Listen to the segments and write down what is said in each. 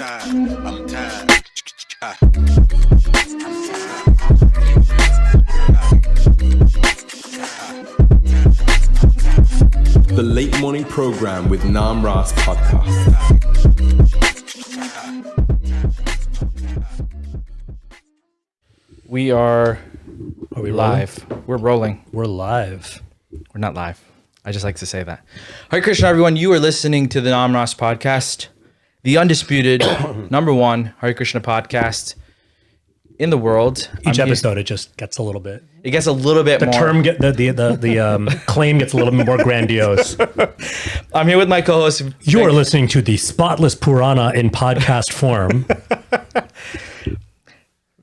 I'm tired. The Late Morning Program with Nam Ras Podcast. We are we live. We're rolling. We're live. We're not live. I just like to say that. Hare Krishna, everyone. You are listening to the Nam Ras Podcast, the undisputed number one Hare Krishna podcast in the world. Each episode, it just gets a little bit. It gets a little bit more. The claim gets a little bit more grandiose. I'm here with my co-host. You are listening to the Spotless Purana in podcast form.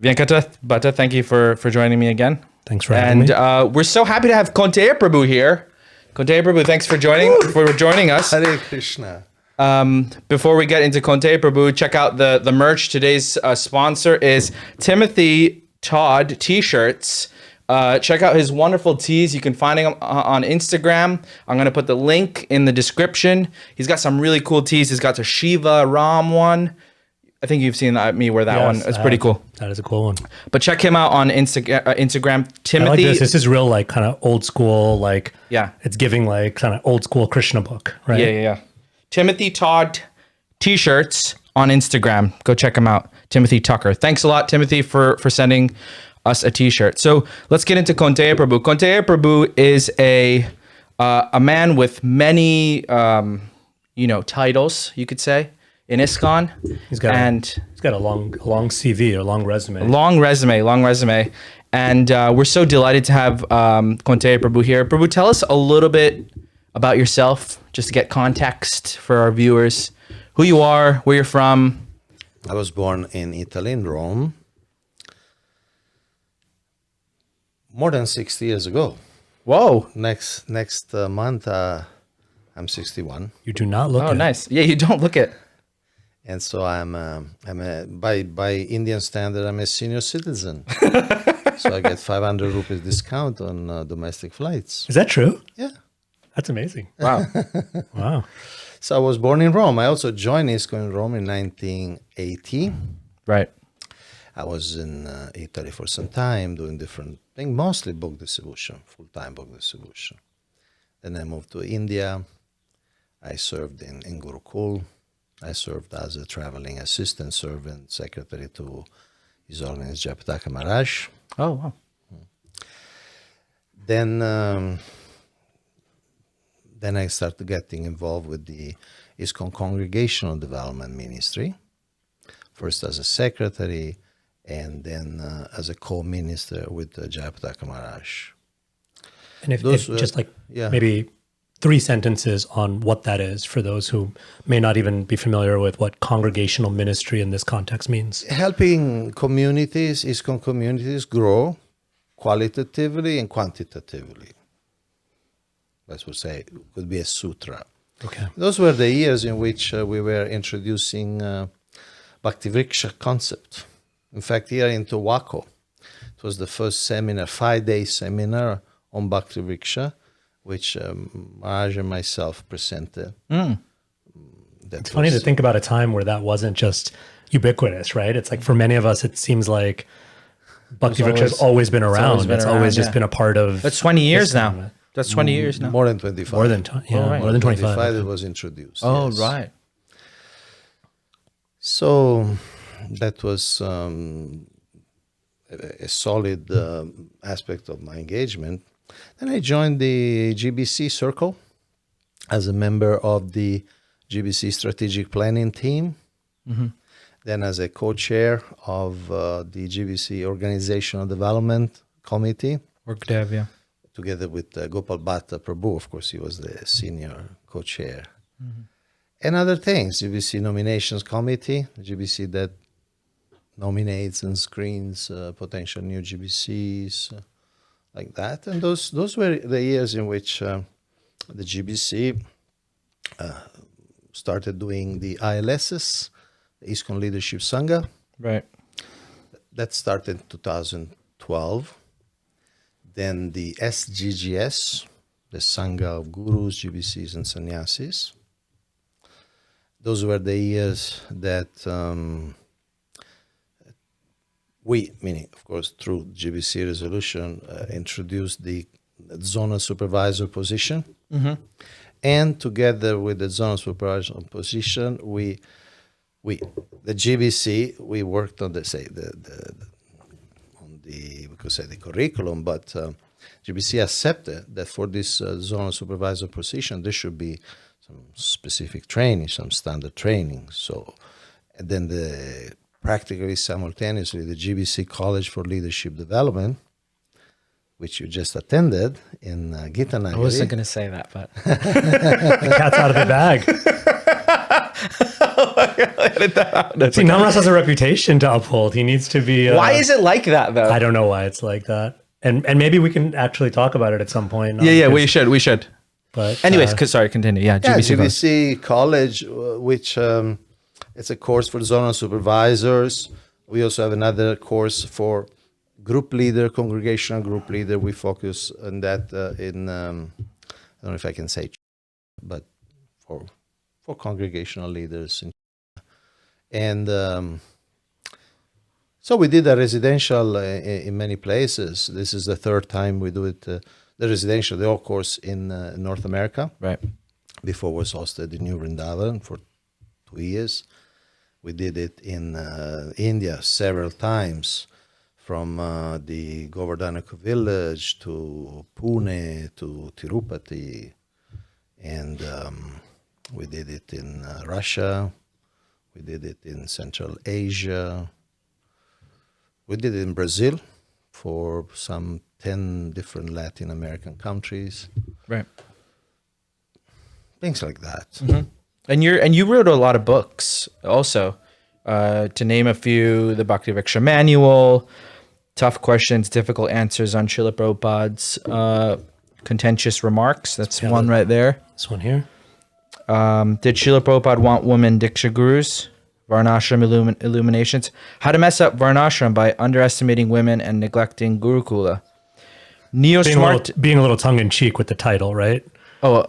Venkata Bhatta, thank you for joining me again. Thanks for having me. And we're so happy to have Kaunteya Prabhu here. Kaunteya Prabhu, thanks for joining us. Hare Krishna. Before we get into Kaunteya Prabhu, check out the merch. Today's sponsor is Timothy Todd T-shirts. Check out his wonderful tees. You can find him on Instagram. I'm going to put the link in the description. He's got some really cool tees. He's got the Shiva Ram one. I think you've seen me wear that one. It's pretty cool. That is a cool one. But check him out on Instagram. Timothy. I like this. This is real, like, kind of old school, like, yeah. It's giving, like, kind of old school Krishna book, right? Yeah. Timothy Todd T-shirts on Instagram. Go check him out. Timothy Tucker. Thanks a lot, Timothy, for sending us a T-shirt. So let's get into Kaunteya Prabhu. Kaunteya Prabhu is a man with many, titles, you could say, in ISKCON. He's got a long CV, a long resume. Long resume. And we're so delighted to have Kaunteya Prabhu here. Prabhu, tell us a little bit about yourself, just to get context for our viewers. Who you are, where you're from. I was born in Italy, in Rome, more than 60 years ago. Whoa. Next month, I'm 61. You do not look it. Oh, nice. Yeah, you don't look it. And so by Indian standard, I'm a senior citizen. So I get 500 rupees discount on domestic flights. Is that true? Yeah. That's amazing. Wow. Wow. So I was born in Rome. I also joined ISKCON in Rome in 1980. Right. I was in Italy for some time doing different things, mostly book distribution, full-time book distribution. Then I moved to India. I served in Gurukula. I served as a traveling assistant, servant, secretary to His Holiness Jayapataka Maharaj. Oh, wow. Then I started getting involved with the ISKCON Congregational Development Ministry, first as a secretary and then as a co-minister with Jayapataka Maharaj. And if just like maybe 3 sentences on what that is for those who may not even be familiar with what congregational ministry in this context means. Helping communities, ISKCON communities, grow qualitatively and quantitatively. Let's say it could be a sutra. Okay. Those were the years in which we were introducing Bhakti-vriksha concept. In fact, here in Towako, it was the first seminar, 5-day seminar on Bhakti-vriksha, which Maharaja and myself presented. It's funny to think about a time where that wasn't just ubiquitous, right? It's like for many of us, it seems like Bhakti-vriksha has always been around. It's always just been a part of... That's 20 years now. That's 20 years now. More than 25. More than 25. It was introduced. Oh, yes. right. So that was a solid aspect of my engagement. Then I joined the GBC circle as a member of the GBC strategic planning team. Mm-hmm. Then as a co-chair of the GBC organizational development committee. Workdev, yeah. Together with Gopal Bhatta Prabhu, of course, he was the senior co-chair. Mm-hmm. And other things, GBC nominations committee, GBC that nominates and screens potential new GBCs, like that. And those were the years in which the GBC started doing the ILSs, the ISKCON Leadership Sangha. Right. That started in 2012. Then the SGGS, the Sangha of Gurus, GBCs, and Sannyasis. those were the years that we, meaning of course through GBC resolution, introduced the zonal supervisor position. And together with the zonal supervisor position, the GBC, we worked on we could say the curriculum, but GBC accepted that for this zonal supervisor position, there should be some specific training, some standard training. So, and then practically simultaneously, the GBC College for Leadership Development, which you just attended in Gitanagari. I wasn't going to say that, but the cat's out of the bag. See, Namras has a reputation to uphold. He needs to be. Why is it like that, though? I don't know why it's like that, and maybe we can actually talk about it at some point. Yeah, we should. But anyways, sorry, continue. Yeah, GBC College, which it's a course for zonal supervisors. We also have another course for group leader, congregational group leader. We focus on that I don't know if I can say, but for congregational leaders. And so we did a residential in many places. This is the third time we do it, the residential, the whole course in North America. Right. Before was hosted in New Vrindavan for 2 years. We did it in India several times, from the Govardhanaka village to Pune to Tirupati, and we did it in Russia, we did it in Central Asia, we did it in Brazil for some 10 different Latin American countries. Right. Things like that. Mm-hmm. And you wrote a lot of books also, to name a few: the Bhakti-Viksha Manual, Tough Questions, Difficult Answers on Srila Prabhupada's Contentious Remarks. That's one right there. This one here. Did Srila Prabhupada want women Diksha Gurus? Varnashram Illuminations. How to mess up Varnashram by underestimating women and neglecting Guru-kula. Being a little tongue-in-cheek with the title, right? Oh,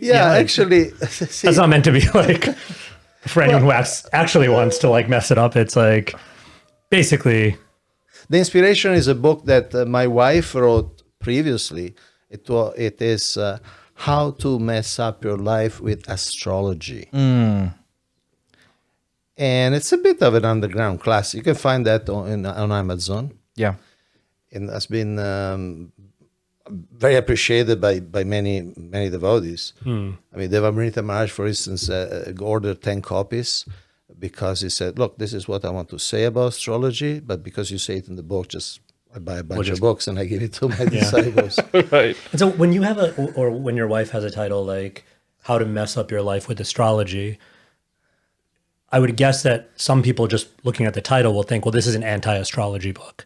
yeah, actually. That's not meant to be like, for anyone who actually wants to like mess it up. It's like, basically. The inspiration is a book that my wife wrote previously. It is How to Mess Up Your Life with Astrology. And it's a bit of an underground class. You can find that on Amazon. Yeah. And has been very appreciated by many devotees. I mean, Devamrita Maharaj, for instance, ordered 10 copies because he said, look, this is what I want to say about astrology, but because you say it in the book, I buy a bunch of books and I give it to my disciples. Right. And so when you have or when your wife has a title like How to Mess Up Your Life with Astrology, I would guess that some people just looking at the title will think, well, this is an anti-astrology book.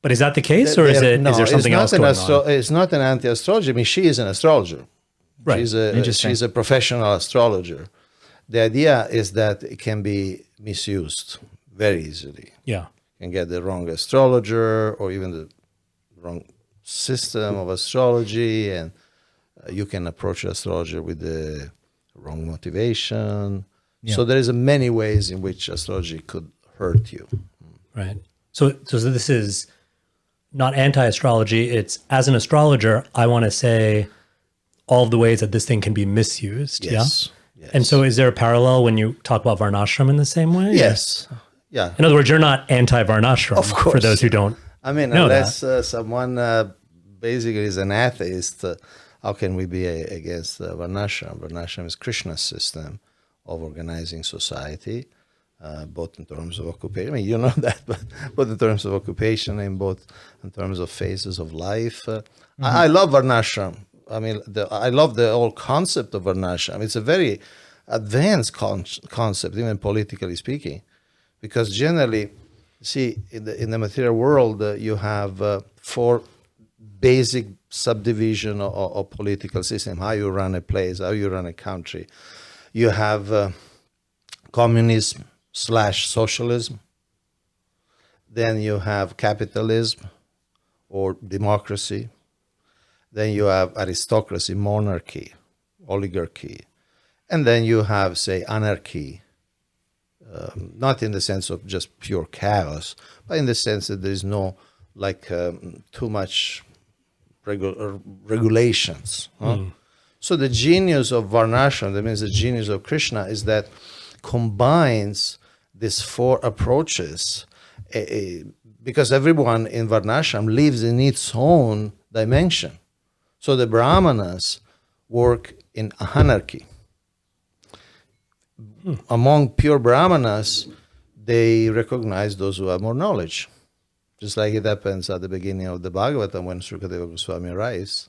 But is that the case, or is there something else going on? It's not an anti-astrology. I mean, she is an astrologer. Right. She's a professional astrologer. The idea is that it can be misused very easily. Yeah. You can get the wrong astrologer or even the wrong system of astrology, and you can approach astrologer with the wrong motivation. Yeah. So there is many ways in which astrology could hurt you. Right. So this is not anti-astrology. It's, as an astrologer, I want to say all of the ways that this thing can be misused. Yes. Yeah. Yes. And so is there a parallel when you talk about Varnashram in the same way? Yes. Yeah. In other words, you're not anti-Varnashram, of course, for those who don't unless someone basically is an atheist, how can we be against Varnashram? Varnashram is Krishna's system of organizing society, both in terms of occupation. I mean, you know that, but both in terms of occupation and both in terms of phases of life. I love Varnashram. I mean, I love the whole concept of Varnashram. It's a very advanced concept, even politically speaking, because generally, see, in the material world, you have 4 basic subdivision of political system, how you run a place, how you run a country. You have communism / socialism. Then you have capitalism or democracy. Then you have aristocracy, monarchy, oligarchy. And then you have, say, anarchy, not in the sense of just pure chaos, but in the sense that there is no, like, too much regulations. So the genius of Varnasrama, that means the genius of Krishna, is that combines these four approaches, because everyone in Varnasrama lives in its own dimension. So the Brahmanas work in anarchy. Among pure Brahmanas, they recognize those who have more knowledge. Just like it happens at the beginning of the Bhagavatam when Srukadeva Goswami arrives.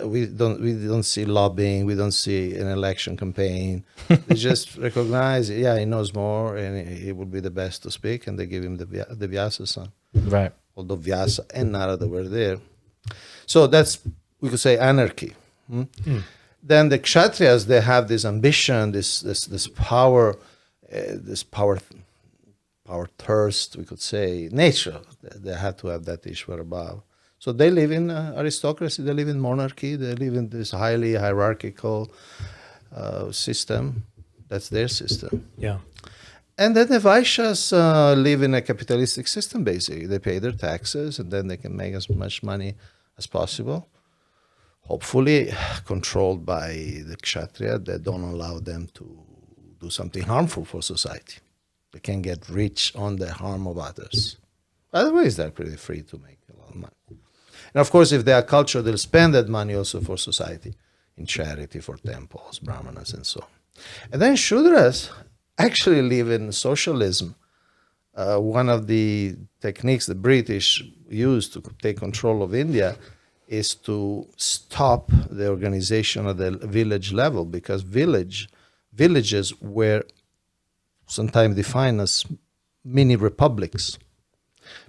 We don't see lobbying, we don't see an election campaign. They just recognize, he knows more and he would be the best to speak, and they give him the Vyasa son. Right. Although Vyasa and Narada were there. So that's, we could say, anarchy. Then the Kshatriyas, they have this ambition, this power, power thirst, we could say, nature. They have to have that Ishvara Bhava. So they live in aristocracy, they live in monarchy, they live in this highly hierarchical system. That's their system. Yeah. And then the Vaishyas live in a capitalistic system, basically. They pay their taxes, and then they can make as much money as possible. Hopefully controlled by the Kshatriya that don't allow them to do something harmful for society. They can get rich on the harm of others. Otherwise, they're pretty free to make a lot of money. And of course, if they are cultured, they'll spend that money also for society, in charity, for temples, brahmanas, and so on. And then Shudras actually live in socialism. One of the techniques the British used to take control of India is to stop the organization at the village level, because villages were sometimes defined as mini republics.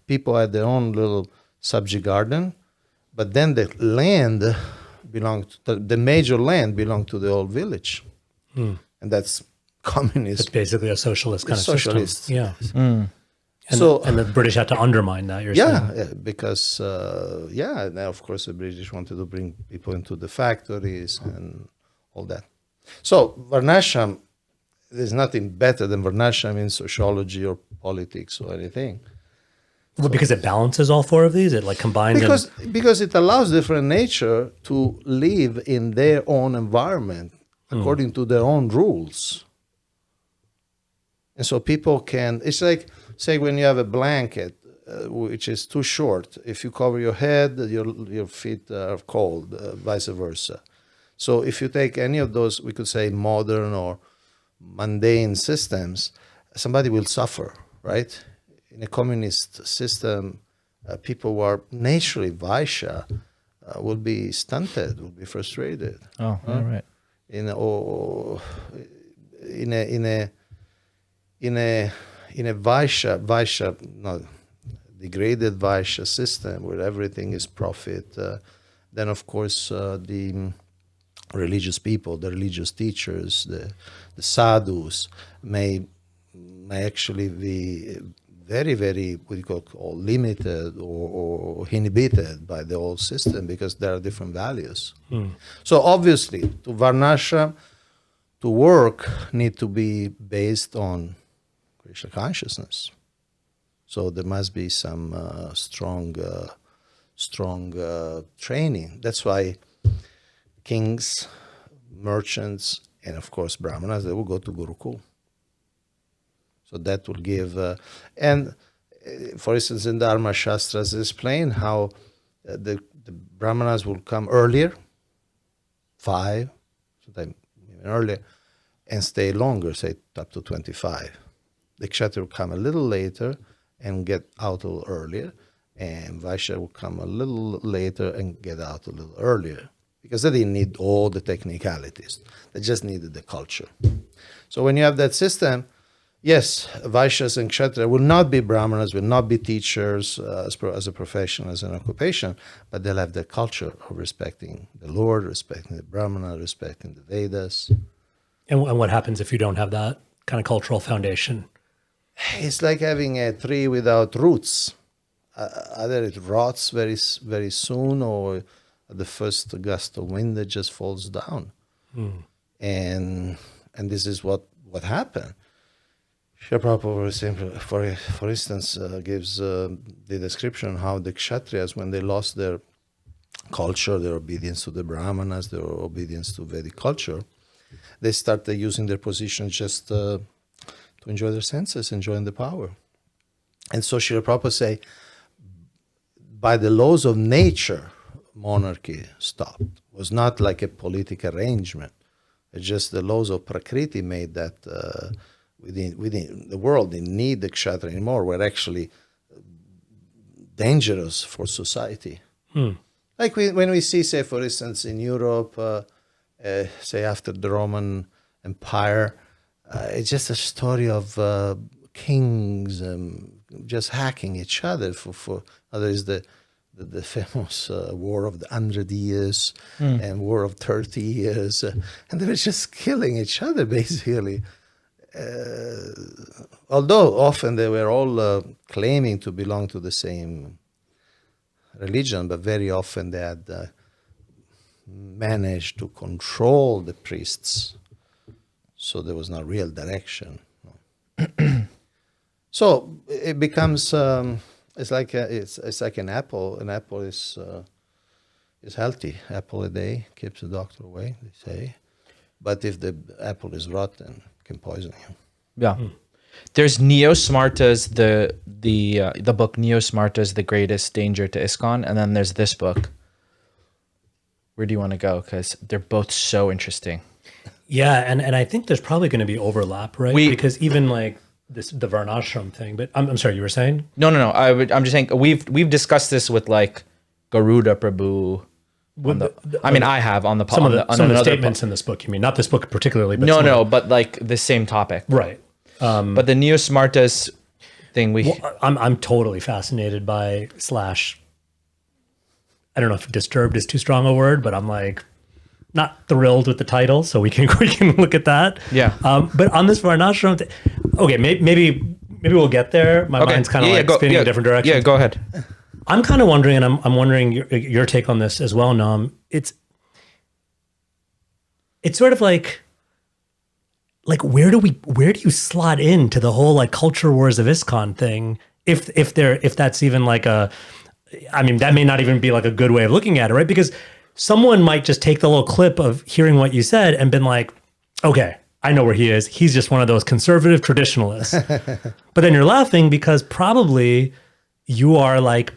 People had their own little subject garden, but then the land belonged to the major land belonged to the whole village, and that's communist. It's basically a socialist kind of socialist system. Yeah. And, and the British had to undermine that, you're saying? Yeah, because, now of course the British wanted to bring people into the factories and all that. So Varnasrama, there's nothing better than Varnasrama in sociology or politics or anything. Well, because it balances all four of these? It like combines because it allows different nature to live in their own environment according to their own rules. And so people can, it's like, say when you have a blanket which is too short, if you cover your head, your feet are cold, vice versa. So if you take any of those, we could say modern or mundane systems, somebody will suffer, right? In a communist system, people who are naturally Vaishya will be stunted, will be frustrated. Oh, all right. In a Vaishya, no, degraded Vaishya system where everything is profit, then of course the religious people, the religious teachers, the sadhus may actually be very, very, what you call limited or inhibited by the whole system, because there are different values. So obviously, to Varnasrama, to work, need to be based on Krishna consciousness. So there must be some strong training. That's why kings, merchants, and of course brahmanas, they will go to Gurukula. So that will give, for instance, in the Dharma Shastras, it's explained how the brahmanas will come earlier, 5, sometimes even earlier, and stay longer, say up to 25. The Kshatriya will come a little later and get out a little earlier, and Vaishya will come a little later and get out a little earlier, because they didn't need all the technicalities. They just needed the culture. So when you have that system, yes, Vaishyas and Kshatriya will not be brahmanas, will not be teachers as a profession, as an occupation, but they'll have the culture of respecting the Lord, respecting the brahmana, respecting the Vedas. And what happens if you don't have that kind of cultural foundation? It's like having a tree without roots. Either it rots very, very soon, or at the first gust of wind, it just falls down. and this is what happened. Srila Prabhupada, for instance, gives the description how the Kshatriyas, when they lost their culture, their obedience to the Brahmanas, their obedience to Vedic culture, they started using their position just to enjoy their senses, enjoying the power. And so Srila Prabhupada say, by the laws of nature, monarchy stopped. It was not like a political arrangement. It's just the laws of Prakriti made that within the world didn't need the Kshatriya anymore, were actually dangerous for society. Like when we see, say, for instance, in Europe, say after the Roman Empire, it's just a story of kings just hacking each other. For there is the famous War of the 100 Years and War of 30 Years, and they were just killing each other basically. Although often they were all claiming to belong to the same religion, but very often they had managed to control the priests, so there was no real direction. So it becomes it's like an apple. An apple is healthy. Apple a day keeps the doctor away, they say. But if the apple is rotten, it can poison you. Yeah. There's Neo Smarta's the book Neo Smarta's The Greatest Danger to ISKCON, and then there's this book. Where do you want to go? Because they're both so interesting. Yeah, and I think there's probably going to be overlap, right? Because even like the Varnasrama thing. But I'm sorry, you were saying? No. I'm just saying we've discussed this with like Garuda Prabhu. I have on the some of the statements in this book. You mean not this book particularly? But but like the same topic, right? But the Neo Smartas thing, I'm totally fascinated by / I don't know if disturbed is too strong a word, but I'm like not thrilled with the title, so we can look at that. Yeah. But on this Varnasrama, okay, maybe we'll get there. My mind's kind of spinning in a different direction. Yeah, go ahead. I'm kind of wondering, and I'm wondering your take on this as well, Nam. It's sort of like where do you slot into the whole like culture wars of ISKCON thing? If that's even like that may not even be like a good way of looking at it, right? Because someone might just take the little clip of hearing what you said and been like, okay, I know where he is. He's just one of those conservative traditionalists. But then you're laughing because probably you are like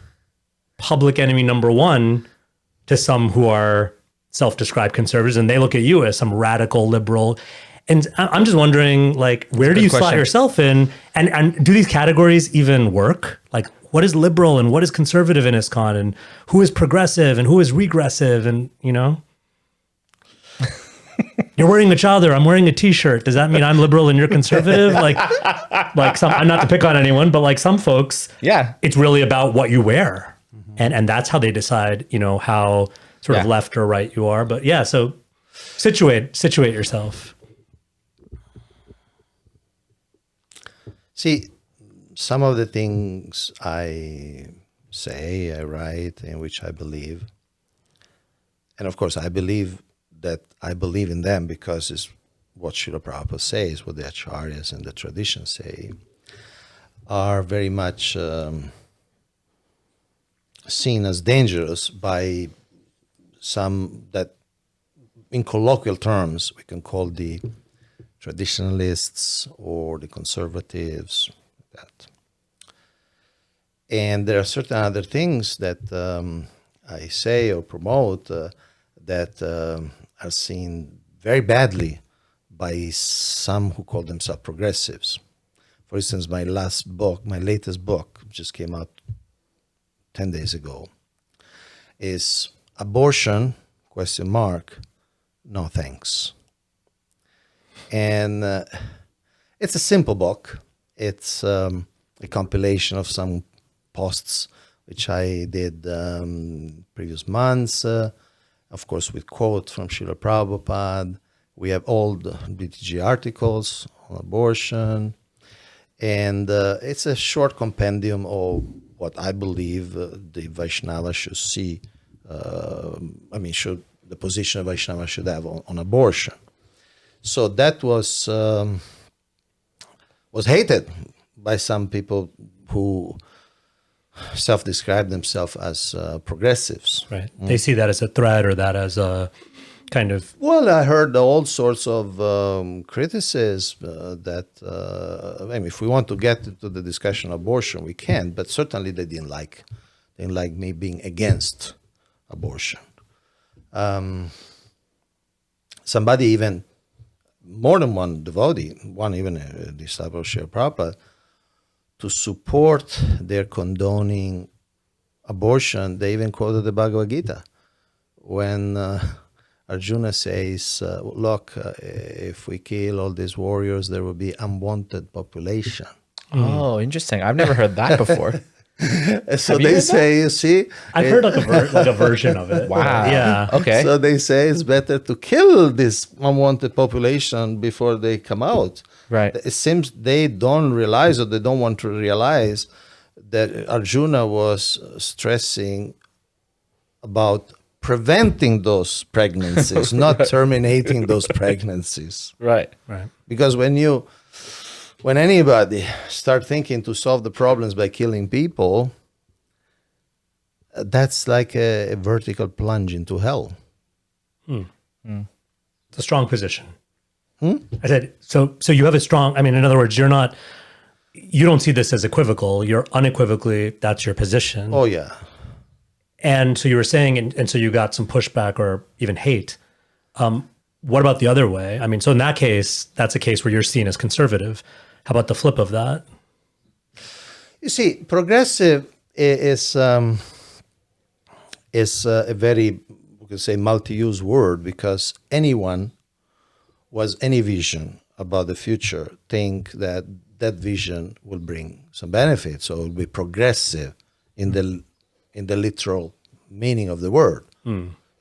public enemy number one to some who are self-described conservatives, and they look at you as some radical liberal. And I'm just wondering, like, where do you slot yourself in? And do these categories even work? Like, what is liberal and what is conservative in ISKCON, and who is progressive and who is regressive? And, you're wearing a chador, I'm wearing a t-shirt. Does that mean I'm liberal and you're conservative? like some, I'm not to pick on anyone, but like some folks, yeah, it's really about what you wear. And that's how they decide, how sort of left or right you are. But yeah, so situate yourself. See, some of the things I say, I write, in which I believe, and of course I believe in them because it's what Srila Prabhupada says, what the acharyas and the traditions say, are very much seen as dangerous by some that, in colloquial terms, we can call the traditionalists or the conservatives. That. And there are certain other things that I say or promote that are seen very badly by some who call themselves progressives. For instance, my latest book, just came out 10 days ago, is Abortion, ? No thanks. And it's a simple book. It's a compilation of some posts which I did previous months, of course with quote from Srila Prabhupada. We have old BTG articles on abortion. And it's a short compendium of what I believe the Vaishnava should see. The position of Vaishnava should have on abortion. So that was hated by some people who self-describe themselves as progressives. Right. They see that as a threat or that as a kind of... Well, I heard all sorts of criticism that, I mean, if we want to get into the discussion of abortion, we can, but certainly they didn't like me being against abortion. Somebody even, more than one devotee, one even a disciple of Srila Prabhupada, to support their condoning abortion, they even quoted the Bhagavad Gita when Arjuna says, look, if we kill all these warriors, there will be unwanted population. Oh, interesting. I've never heard that before. So they say, you see? I've heard like a version of it. Wow. Yeah. Okay. So they say it's better to kill this unwanted population before they come out. Right. It seems they don't realize, or they don't want to realize, that Arjuna was stressing about preventing those pregnancies, not terminating those pregnancies. Right. Right. Because when anybody start thinking to solve the problems by killing people, that's like a vertical plunge into hell. It's a strong position. I said, so you have a strong, I mean, in other words, you don't see this as equivocal. You're unequivocally, that's your position. Oh, yeah. And so you were saying, and so you got some pushback or even hate. What about the other way? I mean, so in that case, that's a case where you're seen as conservative. How about the flip of that? You see, progressive is a very, we could say, multi-use word, because anyone who has any vision about the future think that that vision will bring some benefit. So it will be progressive in the literal meaning of the word.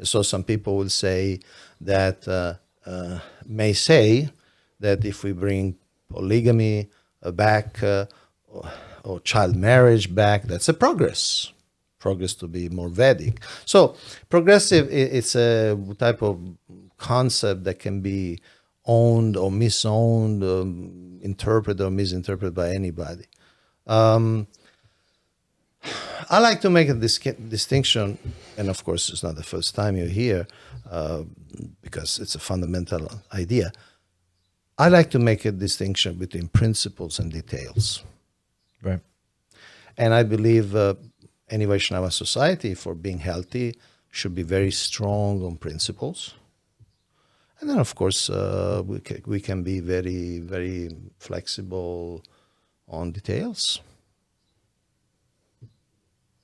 So some people will say that, may say that if we bring polygamy back or child marriage back, that's a progress to be more Vedic. So progressive, it's a type of concept that can be owned or misowned, interpreted or misinterpreted by anybody. I like to make a distinction, and of course it's not the first time you're here, because it's a fundamental idea. I like to make a distinction between principles and details. Right. And I believe any Vaishnava society, for being healthy, should be very strong on principles. And then, of course, we can be very, very flexible on details.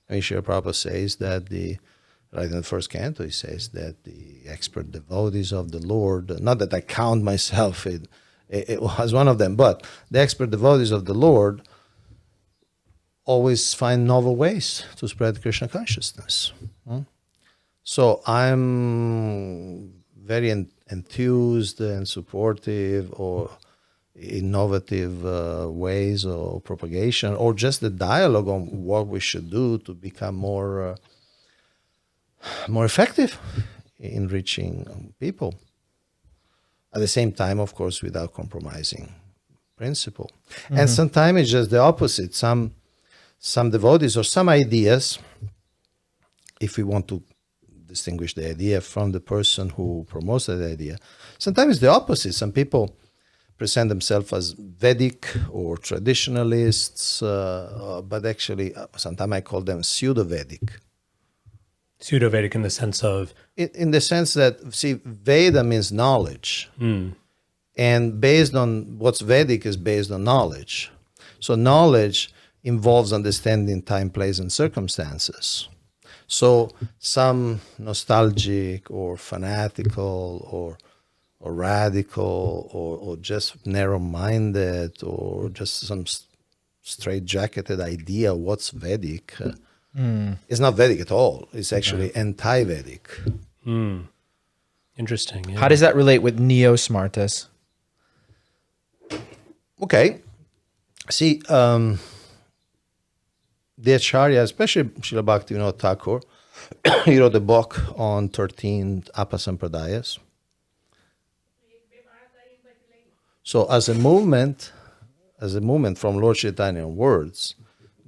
Srila Prabhupada says that right in the first canto, he says that the expert devotees of the Lord, not that I count myself, it was one of them, but the expert devotees of the Lord always find novel ways to spread Krishna consciousness. So I'm very enthused and supportive or innovative ways of propagation, or just the dialogue on what we should do to become more effective in reaching people. At the same time, of course, without compromising principle. And sometimes it's just the opposite. Some devotees or some ideas, if we want to distinguish the idea from the person who promotes that idea, sometimes it's the opposite. Some people present themselves as Vedic or traditionalists, but actually sometimes I call them pseudo-Vedic. Pseudo-Vedic in the sense of? In the sense that, see, Veda means knowledge. And based on what's Vedic is based on knowledge. So knowledge involves understanding time, place, and circumstances. So some nostalgic or fanatical or radical or just narrow-minded or just some straight-jacketed idea of what's Vedic is not Vedic at all. It's actually anti-Vedic. Interesting. Yeah. How does that relate with neo-smartas? Okay. See, the Acharya, especially Srila Bhaktivinoda Thakur, he wrote a book on 13 Apasampradayas. So as a movement from Lord Chaitanya onwards,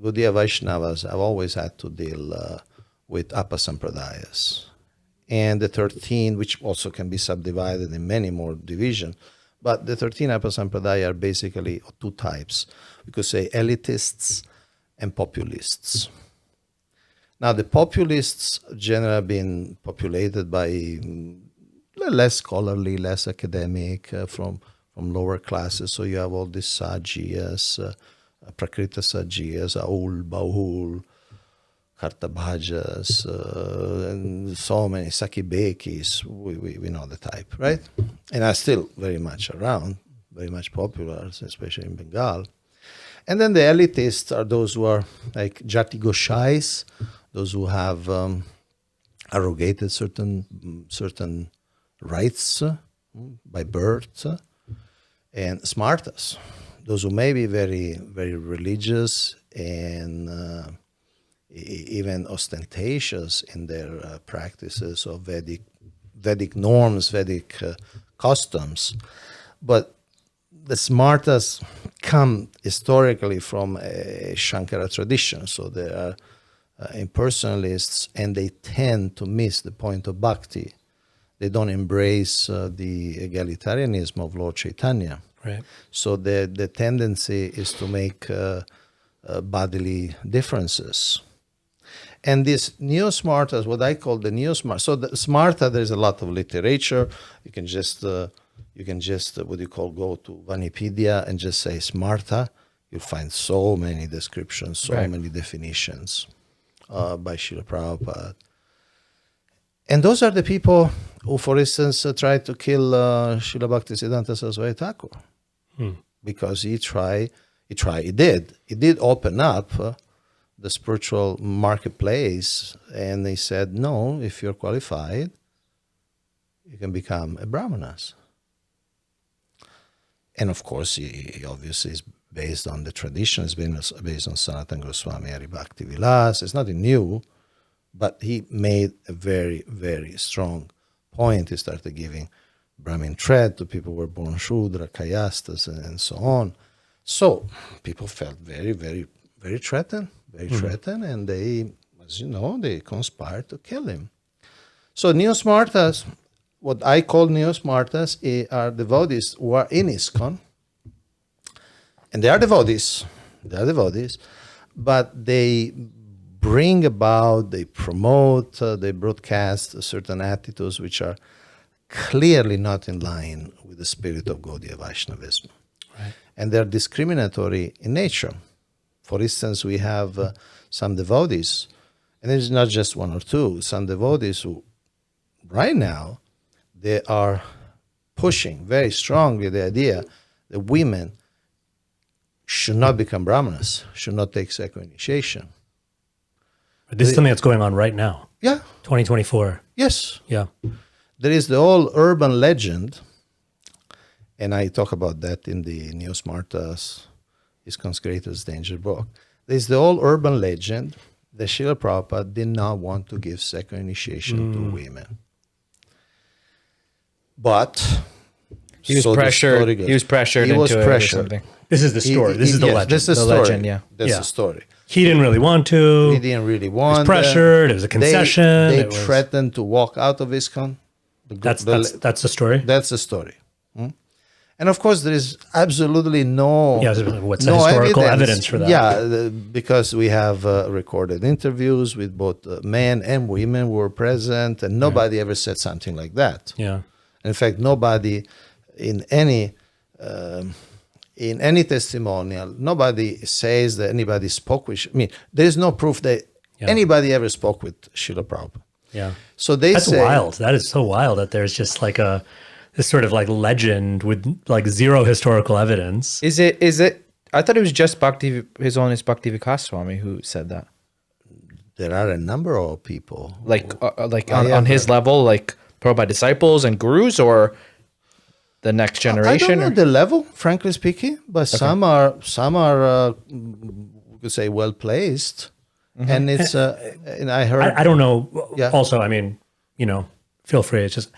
Gaudiya Vaishnavas have always had to deal with Apasampradayas. And the 13, which also can be subdivided in many more divisions, but the 13 Apasampradaya are basically two types. We could say elitists and populists. Now, the populists generally have been populated by less scholarly, less academic, from lower classes. So you have all these Sajiyas, Prakrita Sajiyas, Aul, Bahul, Kartabhajas, and so many Sakibekis. We know the type, right? And are still very much around, very much popular, especially in Bengal. And then the elitists are those who are like Jati Goshais, those who have arrogated certain rights by birth, and Smartas, those who may be very, very religious and even ostentatious in their practices of Vedic norms, Vedic customs. But the Smartas come historically from a Shankara tradition, so they are impersonalists, and they tend to miss the point of bhakti. They don't embrace the egalitarianism of Lord Chaitanya. Right. So the tendency is to make bodily differences. And these neo-smartas, what I call the neo-smart, so the smarta, there's a lot of literature. You can just what you call, go to Vanipedia and just say smarta. You'll find so many descriptions, so many definitions by Srila Prabhupada. And those are the people who, for instance, tried to kill Srila Bhaktisiddhanta Saraswati Thakur. Because he did open up the spiritual marketplace, and they said, no, if you're qualified, you can become a brahmanas. And of course, he obviously is based on the tradition, it's been based on Sanatana Goswami, Hari Bhakti Vilas. It's nothing new, but he made a very, very strong point. He started giving Brahmin tread to people who were born Shudra, Kayastas, and so on. So people felt very, very, very threatened, and they, as you know, they conspired to kill him. So Neo-Smartas, what I call Neo-Smartas, are devotees who are in ISKCON, and they are devotees, but they bring about, they promote, they broadcast certain attitudes which are clearly not in line with the spirit of Gaudiya Vaishnavism. Right. And they're discriminatory in nature. For instance, we have some devotees, and it's not just one or two, some devotees who, right now, they are pushing very strongly the idea that women should not become brahmanas, should not take second initiation. But this is something that's going on right now. Yeah. 2024. Yes. Yeah. There is the whole urban legend, and I talk about that in the Neo-Smartas, ISKCON's Greatest Danger book. There is the whole urban legend that Srila Prabhupada did not want to give second initiation to women. But he was pressured. He was pressured. He was pressured. Something. This is the story. This is the legend. This is the story. Legend, yeah. That's the story. He didn't really want to. He didn't really want. He was pressured. It was a concession. They threatened to walk out of ISKCON. That's the story. That's the story. And of course, there is absolutely no historical evidence for that? Yeah, because we have recorded interviews with both men and women who were present, and nobody ever said something like that. Yeah. In fact, nobody in any testimonial, nobody says that anybody spoke with. I mean, there is no proof that anybody ever spoke with Srila Prabhupada. Yeah. So that's wild. That is so wild that there's just like this sort of like legend with like zero historical evidence. Is it? I thought it was just His Holiness Bhakti Vikas Swami who said that. There are a number of people on his level, like Prabhupada disciples and gurus, or the next generation. I don't know the level, frankly speaking, but some are we could say well placed, and it's and I heard. I don't know. Yeah. Also, I mean, feel free. It's just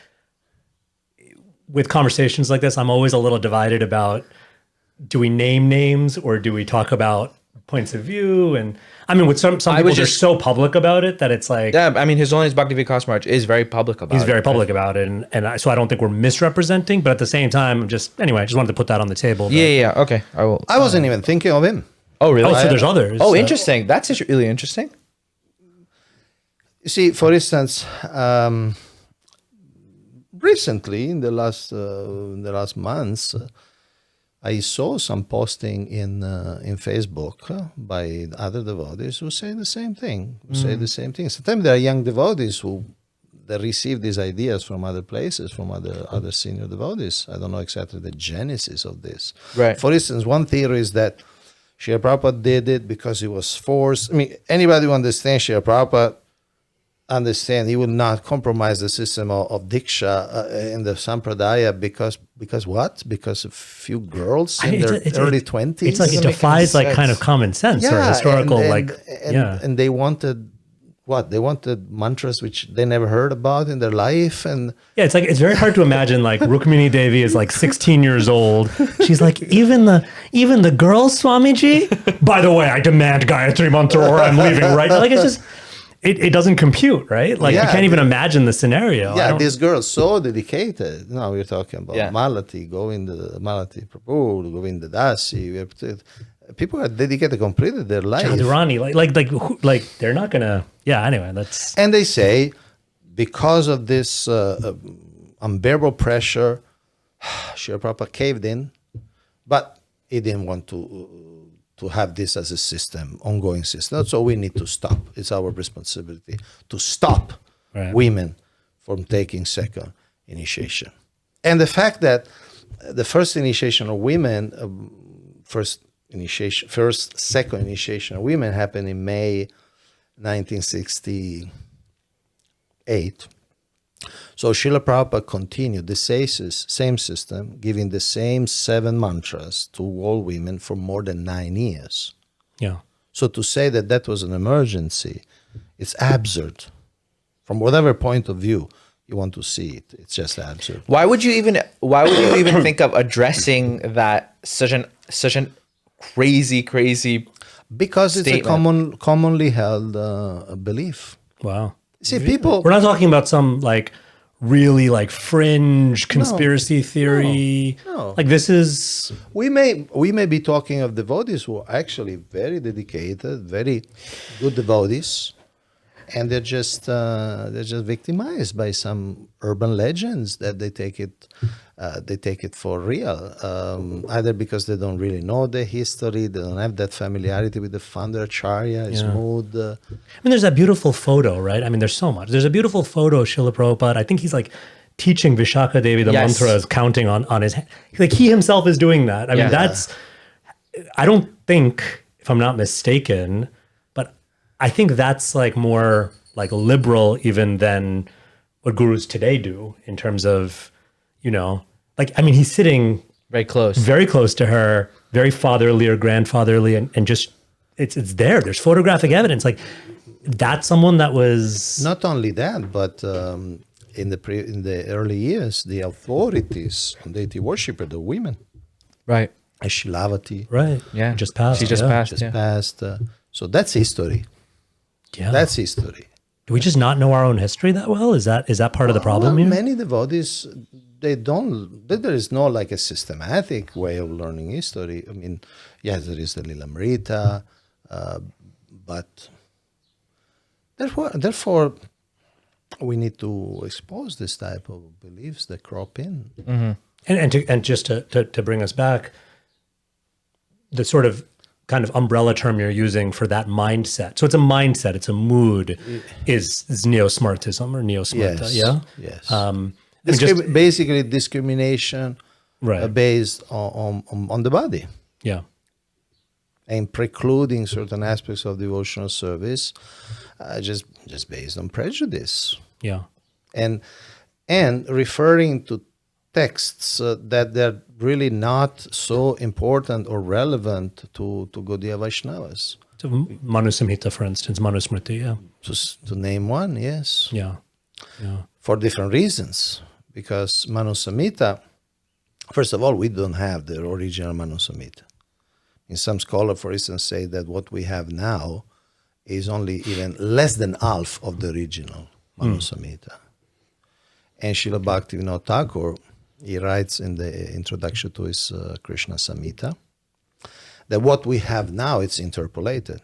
with conversations like this, I'm always a little divided about, do we name names or do we talk about points of view? And I mean, with some people, they're so public about it that it's like, Yeah, I mean, His Holiness Bhakti-Vikas Maharaj is very public about it. he's very public about it. So I don't think we're misrepresenting, but at the same time, anyway, I just wanted to put that on the table. that- Yeah. Okay, I will. I wasn't even thinking of him. Oh, really? Oh, so there's others. Oh, interesting. That's really interesting. You see, for instance, recently in the last months, I saw some posting in Facebook by other devotees who say the same thing. Sometimes there are young devotees who they receive these ideas from other places, from other senior devotees. I don't know exactly the genesis of this. Right. For instance, one theory is that Srila Prabhupada did it because he was forced. I mean, anybody who understands Srila Prabhupada understand he would not compromise the system of Diksha in the Sampradaya because what? Because a few girls in their early 20s? It's like it defies like kind of common sense or historical and they wanted what? They wanted mantras which they never heard about in their life. And yeah, it's like it's very hard to imagine like Rukmini Devi is like 16 years old. She's like, even the girls, Swamiji? By the way, I demand Gayatri Mantra or I'm leaving right now. Like it's just it doesn't compute, right? Like you can't even imagine the scenario. Yeah, this girl so dedicated. Now we're talking about Yeah. Malati, Malati Prabhu, Govinda Dasi. People are dedicated completely their life. Jadurani, like they're not gonna. Yeah. Anyway, that's And they say, because of this unbearable pressure, Srila Prabhupada caved in, but he didn't want to have this as a system, ongoing system. So we need to stop. It's our responsibility to stop women from taking second initiation. And the fact that the first initiation of women, second initiation of women happened in May 1968. So Srila Prabhupada continued the same system, giving the same 7 mantras to all women for more than 9 years. yeah. So to say that that was an emergency, it's absurd. From whatever point of view you want to see it, it's just absurd. Why would you even think of addressing that such an crazy Because it's statement? a commonly held belief. Wow. See, people. We're not talking about some like really like fringe conspiracy theory. No. Like this is We may be talking of devotees who are actually very dedicated, very good devotees, and they're just victimized by some urban legends that they take it for real, either because they don't really know the history, they don't have that familiarity with the founder Acharya, his mood. I mean, there's that beautiful photo, right? I mean, there's so much. There's a beautiful photo of Srila Prabhupada. I think he's like teaching Vishaka Devi the mantras, counting on his hand. Like he himself is doing that. I mean, I don't think, if I'm not mistaken, but I think that's like more like liberal even than what gurus today do in terms of, like, I mean, he's sitting very close to her, very fatherly or grandfatherly, and just it's there. There's photographic evidence. Like that's someone that was Not only that, but in the early years, the authorities on deity worship are the women. right. Shilavati right. Yeah. Just passed. She just passed. Yeah. passed. So that's history. Yeah. That's history. Do we just not know our own history that well? Is that part of the problem here? Many devotees, there is no like a systematic way of learning history. I mean, yes, there is the Lilamrita, but therefore, we need to expose this type of beliefs that crop in. Mm-hmm. And just to bring us back, the sort of kind of umbrella term you're using for that mindset. So it's a mindset, it's a mood, is neo-smartism or neo-smarta, Yes. Yes. Basically, discrimination based on the body. Yeah. And precluding certain aspects of devotional service just based on prejudice. Yeah. And referring to texts that they're really not so important or relevant to Gaudiya Vaishnavas. So Manusamhita, for instance, Manusmriti, yeah. Just to name one, yes. Yeah. Yeah. For different reasons. because Manu Samhita, first of all, we don't have the original Manu Samhita. And some scholars, for instance, say that what we have now is only even less than half of the original Manu Samhita. And Srila Bhaktivinoda Thakur, he writes in the introduction to his Krishna Samhita that what we have now, it's interpolated.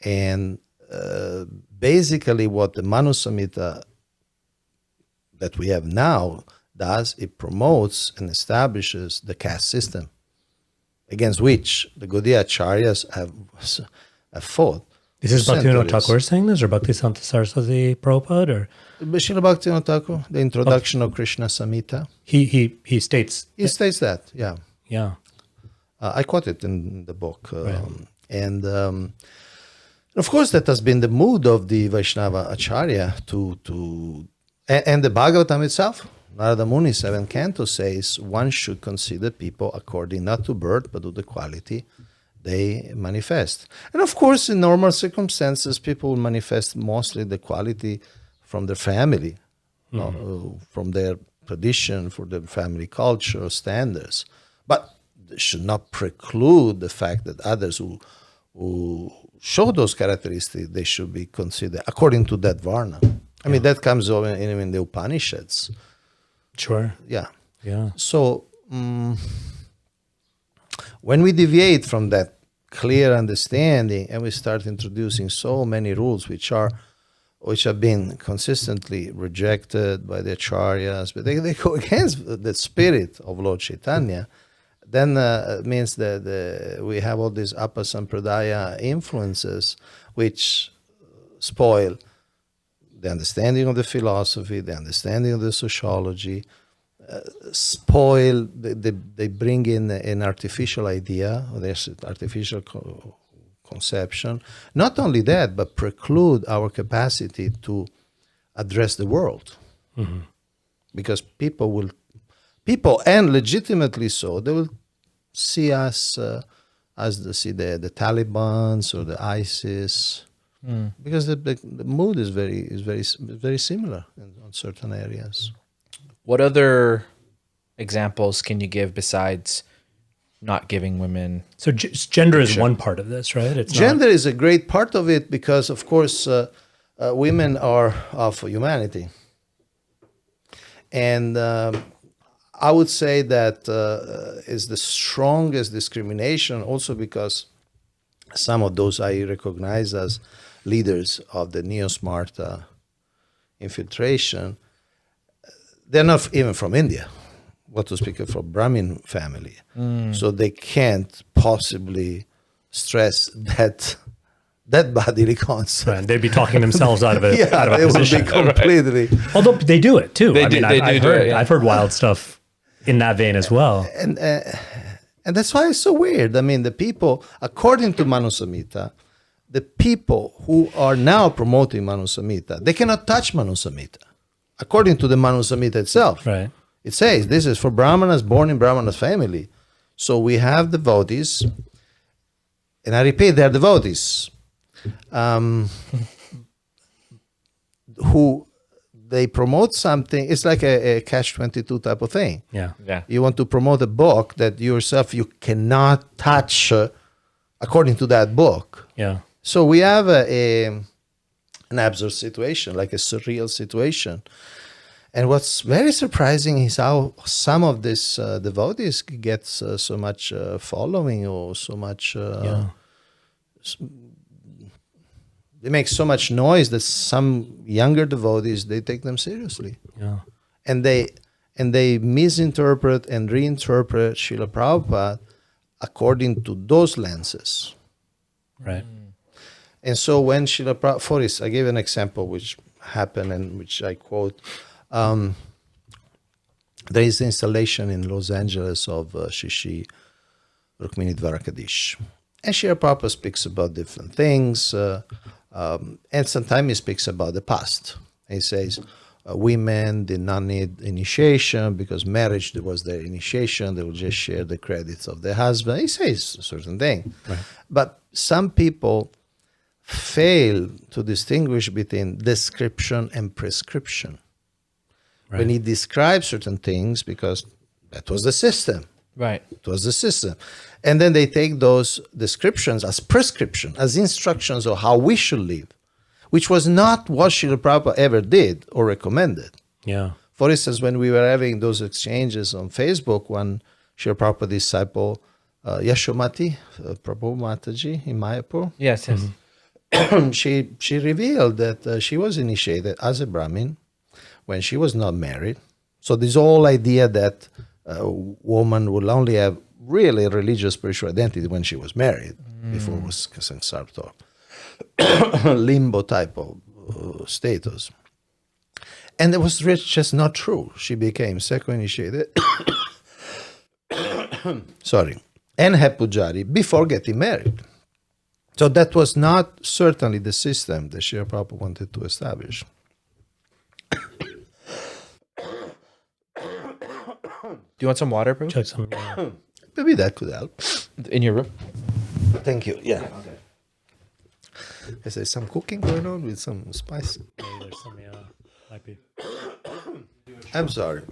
And basically what the Manu Samhita that we have now does, it promotes and establishes the caste system against which the Gaudiya Acharyas have fought. This is Bhaktivinoda Thakur saying this, or Bhakti-santara Saraswati Prabhupada, or Srila Bhaktivinoda Thakur, the introduction of Krishna Samhita. He states. He states that, yeah. Yeah. I quote it in the book. Right. And of course, that has been the mood of the Vaishnava Acharya and the Bhagavatam itself. Narada Muni, 7th canto, says one should consider people according not to birth, but to the quality they manifest. And of course, in normal circumstances, people manifest mostly the quality from their family, from their tradition, for their family culture, standards. But they should not preclude the fact that others who show those characteristics, they should be considered according to that Varna. I mean, that comes over in the Upanishads. Sure. Yeah. Yeah. So when we deviate from that clear understanding and we start introducing so many rules which have been consistently rejected by the acharyas, but they go against the spirit of Lord Chaitanya, then it means that we have all these Apasampradaya influences which spoil the understanding of the philosophy, the understanding of the sociology, spoil, they bring in an artificial idea, or there's artificial conception. Not only that, but preclude our capacity to address the world. Mm-hmm. Because people, and legitimately so, they will see us as the Talibans or the ISIS, because the mood is very similar on certain areas. What other examples can you give besides not giving women? So gender is one part of this, right? It's gender is a great part of it because, of course, women are of humanity. And I would say that is the strongest discrimination, also because some of those I recognize as leaders of the Neo-Smarta infiltration, they're not even from India, what to speak of from Brahmin family. So they can't possibly stress that bodily concept. Right, they'd be talking themselves out of it. Yeah, out of they would be completely. Although they do it too. I've heard wild stuff in that vein as well. And that's why it's so weird. I mean, the people, according to Manu Samhita, the people who are now promoting Manu Samhita, they cannot touch Manu Samhita. According to the Manu Samhita itself, right? It says this is for Brahmanas born in Brahmana's family. So we have devotees, and I repeat, they are devotees, who they promote something. It's like a catch-22 type of thing. Yeah. You want to promote a book that yourself you cannot touch according to that book. Yeah. So we have an absurd situation, like a surreal situation. And what's very surprising is how some of these devotees get so much following, or so much... They make so much noise that some younger devotees, they take them seriously. Yeah. And they misinterpret and reinterpret Srila Prabhupada according to those lenses. Right. And so when Srila Prabhupada, for this, I gave an example which happened and which I quote. There is the installation in Los Angeles of Shishi Rukmini Dvarakadish. And Srila Prabhupada speaks about different things. And sometimes he speaks about the past. He says, women did not need initiation because marriage was their initiation. They would just share the credits of their husband. He says a certain thing. Right. But some people fail to distinguish between description and prescription. Right. When he describes certain things, because that was the system. Right. It was the system. And then they take those descriptions as prescription, as instructions of how we should live, which was not what Srila Prabhupada ever did or recommended. Yeah. For instance, when we were having those exchanges on Facebook, one Srila Prabhupada disciple, Yashomati, Prabhu Mataji in Mayapur, Yes. Yes. she revealed that she was initiated as a Brahmin when she was not married. So this whole idea that a woman will only have really religious spiritual identity when she was married, before it was Sansarto, limbo type of status. And it was just not true. She became second-initiated, sorry, and had pujari before getting married. So that was not certainly the system that Srila Prabhupada wanted to establish. Do you want some water, bro? Chug some. Maybe that could help. In your room? Thank you. Yeah. Is there some cooking going on with some spice? There's some, might be. I'm sorry.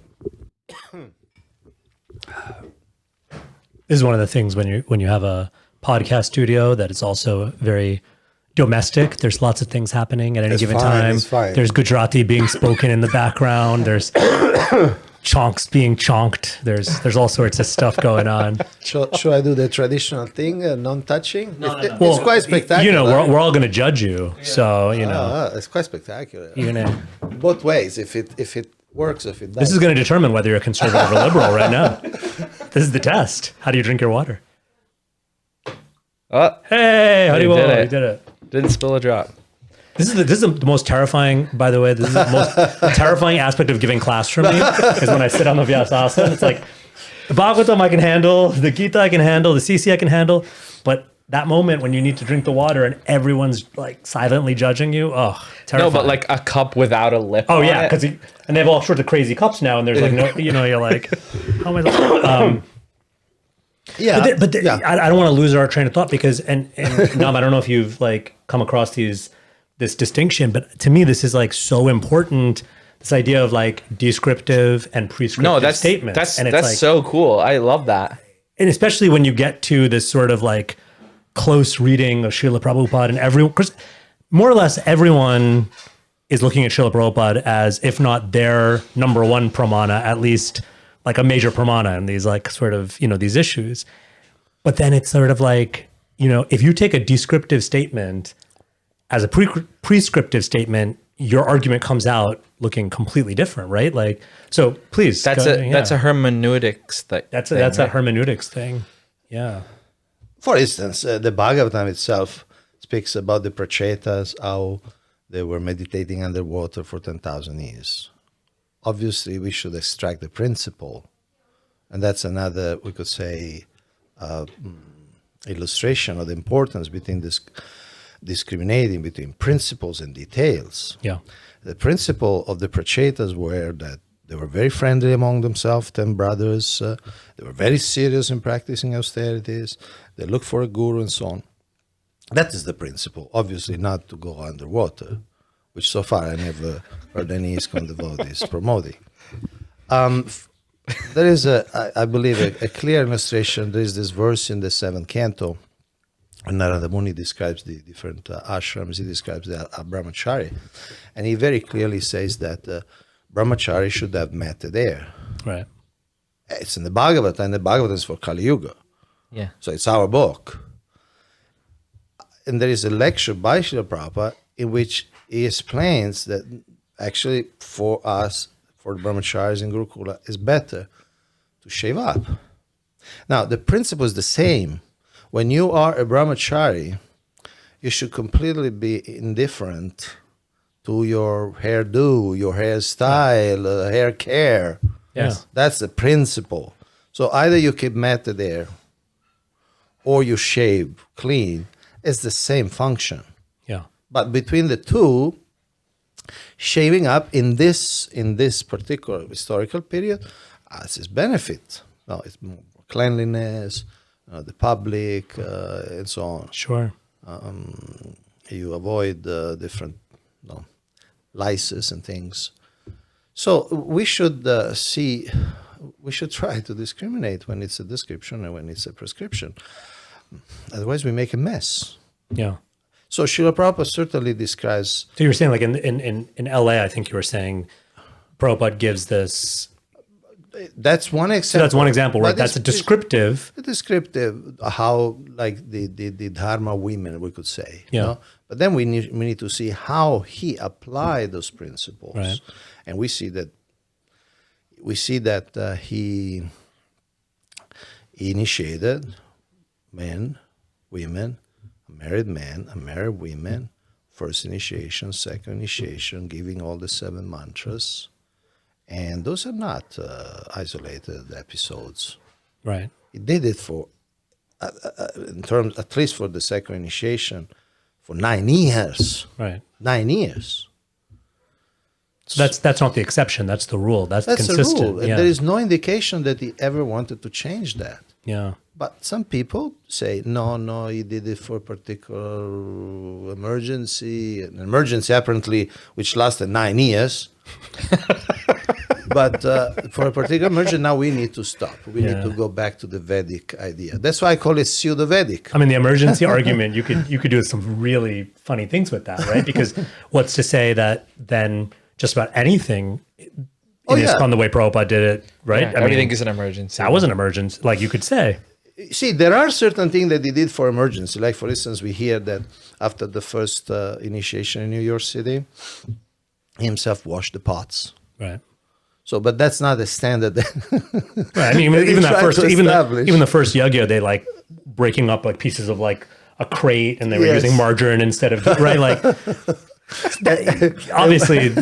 This is one of the things when you have a podcast studio that is also very domestic. There's lots of things happening at any given time. It's fine. There's Gujarati being spoken in the background. There's chonks being chonked. There's all sorts of stuff going on. Should I do the traditional thing, non-touching? It's quite spectacular. You know, we're all going to judge you. So, you know. It's quite spectacular. You're gonna, Both ways, if it works, if it doesn't. this is going to determine whether you're a conservative or liberal right now. This is the test. How do you drink your water? Oh, Hey, how do you did You it. did it. didn't spill a drop. This is the most terrifying, by the way. This is the most terrifying aspect of giving class for me is when I sit on the Vyasasana. It's like the Bhagavatam I can handle, the Gita I can handle, the CC I can handle, but that moment when you need to drink the water and everyone's like silently judging you, terrifying. No, but like a cup without a lip. oh on yeah, it. because and they have all sorts of crazy cups now, and there's like no, you're like, how am I? Yeah. I don't want to lose our train of thought because and Nam, I don't know if you've like come across this distinction, but to me this is like so important. This idea of like descriptive and prescriptive statements. That's like, so cool. I love that. and especially when you get to this sort of like close reading of Srila Prabhupada and everyone, because more or less everyone is looking at Srila Prabhupada as, if not their number one pramana, at least like a major pramana in these like sort of, these issues. But then it's sort of like, if you take a descriptive statement as a prescriptive statement, your argument comes out looking completely different, right? Like, so please. That's a hermeneutics thing. That's a hermeneutics thing. Yeah. For instance, the Bhagavatam itself speaks about the Prachetas, how they were meditating underwater for 10,000 years. Obviously, we should extract the principle. And that's another, we could say, illustration of the importance between this discriminating between principles and details. Yeah. The principle of the Prachetas were that they were very friendly among themselves, 10 brothers. They were very serious in practicing austerities. They looked for a guru and so on. That is the principle. Obviously, not to go underwater, which so far I never heard any ISKCON devotees promoting. There is, I believe, a clear illustration. There is this verse in the 7th canto, when Narada Muni describes the different ashrams, he describes the brahmachari, and he very clearly says that brahmachari should have metta there. Right. It's in the Bhagavata, and the Bhagavata is for Kali Yuga. Yeah. So it's our book. And there is a lecture by Srila Prabhupada in which he explains that actually for us, for the brahmacharis in Gurukula, it's better to shave up. Now, the principle is the same. When you are a brahmachari, you should completely be indifferent to your hairdo, your hairstyle, hair care. Yes. That's the principle. So either you keep metta there or you shave clean. It's the same function. Yeah. But between the two, shaving up in this particular historical period has its benefit. No, it's more cleanliness, the public, and so on. Sure. You avoid different lices and things. So we should we should try to discriminate when it's a description and when it's a prescription. Otherwise, we make a mess. Yeah. So Srila Prabhupada certainly describes. So you were saying, like in LA, I think you were saying, Prabhupada gives this. That's one example. So that's one example, right? But That's a descriptive. Descriptive, how like the Dharma women, we could say. Yeah. You know? But then we need to see how he applied those principles, Right. and we see that he initiated men, women, a married man, a married women, first initiation, second initiation, giving all the 7 mantras. And those are not isolated episodes. Right. He did it for, in terms, at least for the second initiation, for 9 years. Right. 9 years. So that's not the exception. That's the rule. That's consistent. the rule. And Yeah. there is no indication that he ever wanted to change that. Yeah. But some people say, no, he did it for a particular emergency. An emergency, apparently, which lasted 9 years. But for a particular emergency, now we need to stop. We need to go back to the Vedic idea. That's why I call it pseudo-Vedic. I mean, the emergency argument, you could do some really funny things with that, right? Because what's to say that then just about anything in ISKCON, the way Prabhupada did it, right? Yeah, everything is an emergency. That was an emergency, like you could say. See, there are certain things that he did for emergency. Like, for instance, we hear that after the first initiation in New York City, he himself washed the pots. Right. So, but that's not a standard. Right. I mean, even that first, even the first yagya, they like breaking up like pieces of like a crate, and they were using margarine instead of right. Like, obviously,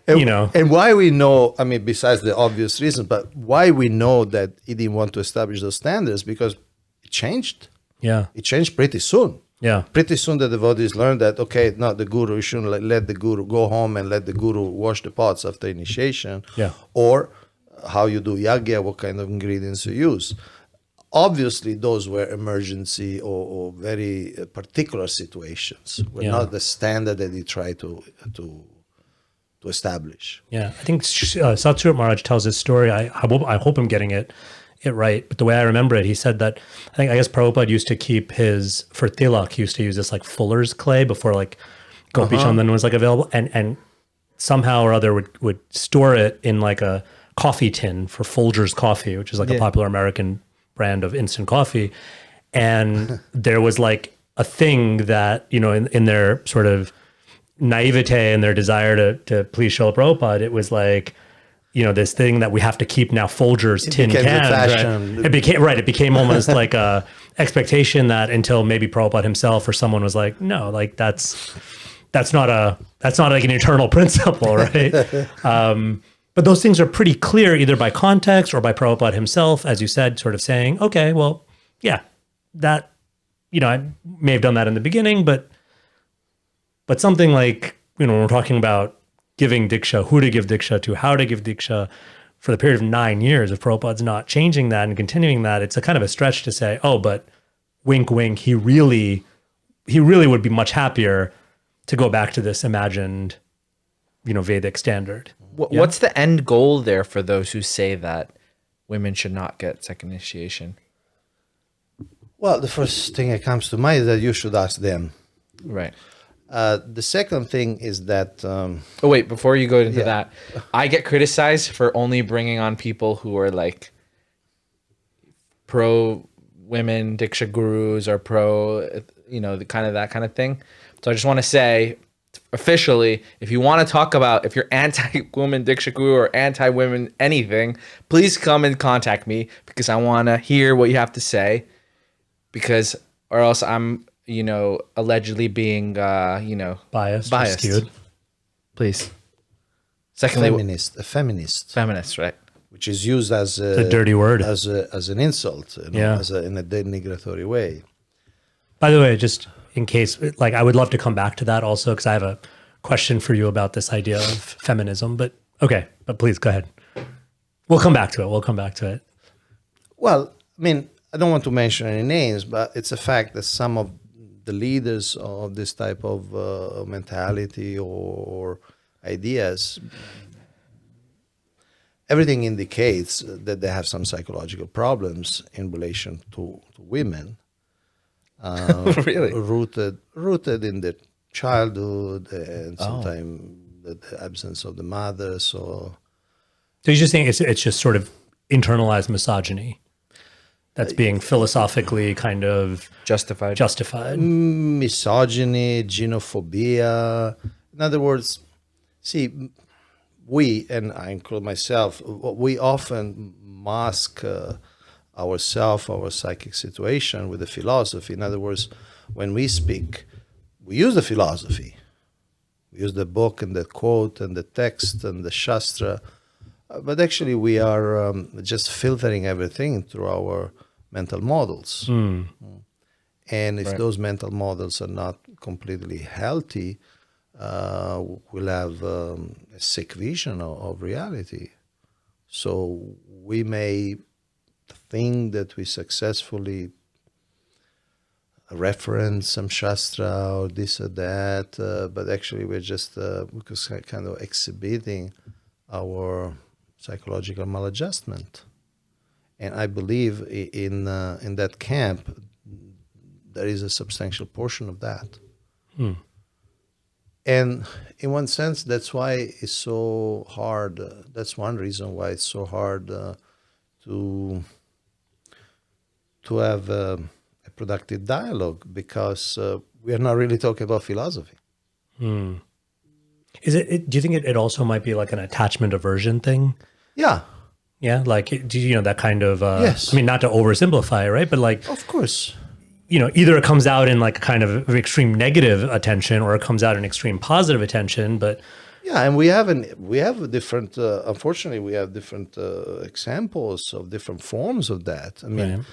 you know. And why we know, I mean, besides the obvious reason, but why we know that he didn't want to establish those standards, because it changed. Yeah. It changed pretty soon. Yeah. Pretty soon the devotees learned that, okay, no, the guru, you shouldn't let the guru go home and let the guru wash the pots after initiation. Yeah. Or how you do yagya, what kind of ingredients you use. Obviously, those were emergency or very particular situations. Were not the standard that he tried to establish. Yeah. I think Satsuru Maharaj tells this story. I hope I'm getting it right. But the way I remember it, he said that I guess Prabhupada used to keep for tilak, he used to use this like fuller's clay before like Gopi Chandan was like available, and somehow or other would store it in like a coffee tin for Folgers coffee, which is like a popular American brand of instant coffee. And there was like a thing that, you know, in their sort of naivete and their desire to please Srila Prabhupada, it was like, you know, this thing that we have to keep now Folgers tin cans. Right? It became almost like a expectation that until maybe Prabhupada himself or someone was like, no, like that's not like an eternal principle, right? But those things are pretty clear either by context or by Prabhupada himself, as you said, sort of saying, okay, well, yeah, that, you know, I may have done that in the beginning, but something like, you know, when we're talking about giving diksha, who to give diksha to, how to give diksha for the period of 9 years, if Prabhupada's not changing that and continuing that, it's a kind of a stretch to say, oh, but wink, wink, he really would be much happier to go back to this imagined, you know, Vedic standard. What's the end goal there for those who say that women should not get second initiation? Well, the first thing that comes to mind is that you should ask them. Right. The second thing is that... oh, wait, before you go into that, I get criticized for only bringing on people who are like pro-women Diksha gurus or pro, you know, that kind of thing. So I just want to say, officially, if you want to talk about, if you're anti-woman Diksha guru or anti-women anything, please come and contact me, because I want to hear what you have to say, because, or else I'm, you know, allegedly being, you know, Biased. Skewed. Please. Secondly, a feminist, right? which is used as a dirty word, as an insult, you know, in a denigratory way. By the way, just in case, like, I would love to come back to that also, because I have a question for you about this idea of feminism. But okay, but please go ahead. We'll come back to it. Well, I mean, I don't want to mention any names, but it's a fact that some of the leaders of this type of mentality or ideas, everything indicates that they have some psychological problems in relation to women. Really? Rooted in their childhood and sometimes the absence of the mother. So you're just saying it's just sort of internalized misogyny that's being philosophically kind of Justified. misogyny, xenophobia. In other words, see, we, and I include myself, we often mask ourselves, our psychic situation with the philosophy. In other words, when we speak, we use the philosophy. We use the book and the quote and the text and the shastra, but actually we are just filtering everything through our mental models. And if those mental models are not completely healthy, we'll have a sick vision of reality. So we may think that we successfully reference some shastra or this or that, but actually we're just kind of exhibiting our psychological maladjustment. And I believe in that camp, there is a substantial portion of that. And in one sense, that's why it's so hard. That's one reason why it's so hard to have a productive dialogue, because we are not really talking about philosophy. Is it? Do you think it also might be like an attachment aversion thing? Yeah. Yeah, like that kind of. Yes. I mean, not to oversimplify, right? But like, Of course. Either it comes out in like a kind of extreme negative attention, or it comes out in extreme positive attention. But Yeah, and we have a different. Unfortunately, we have different examples of different forms of that. I mean,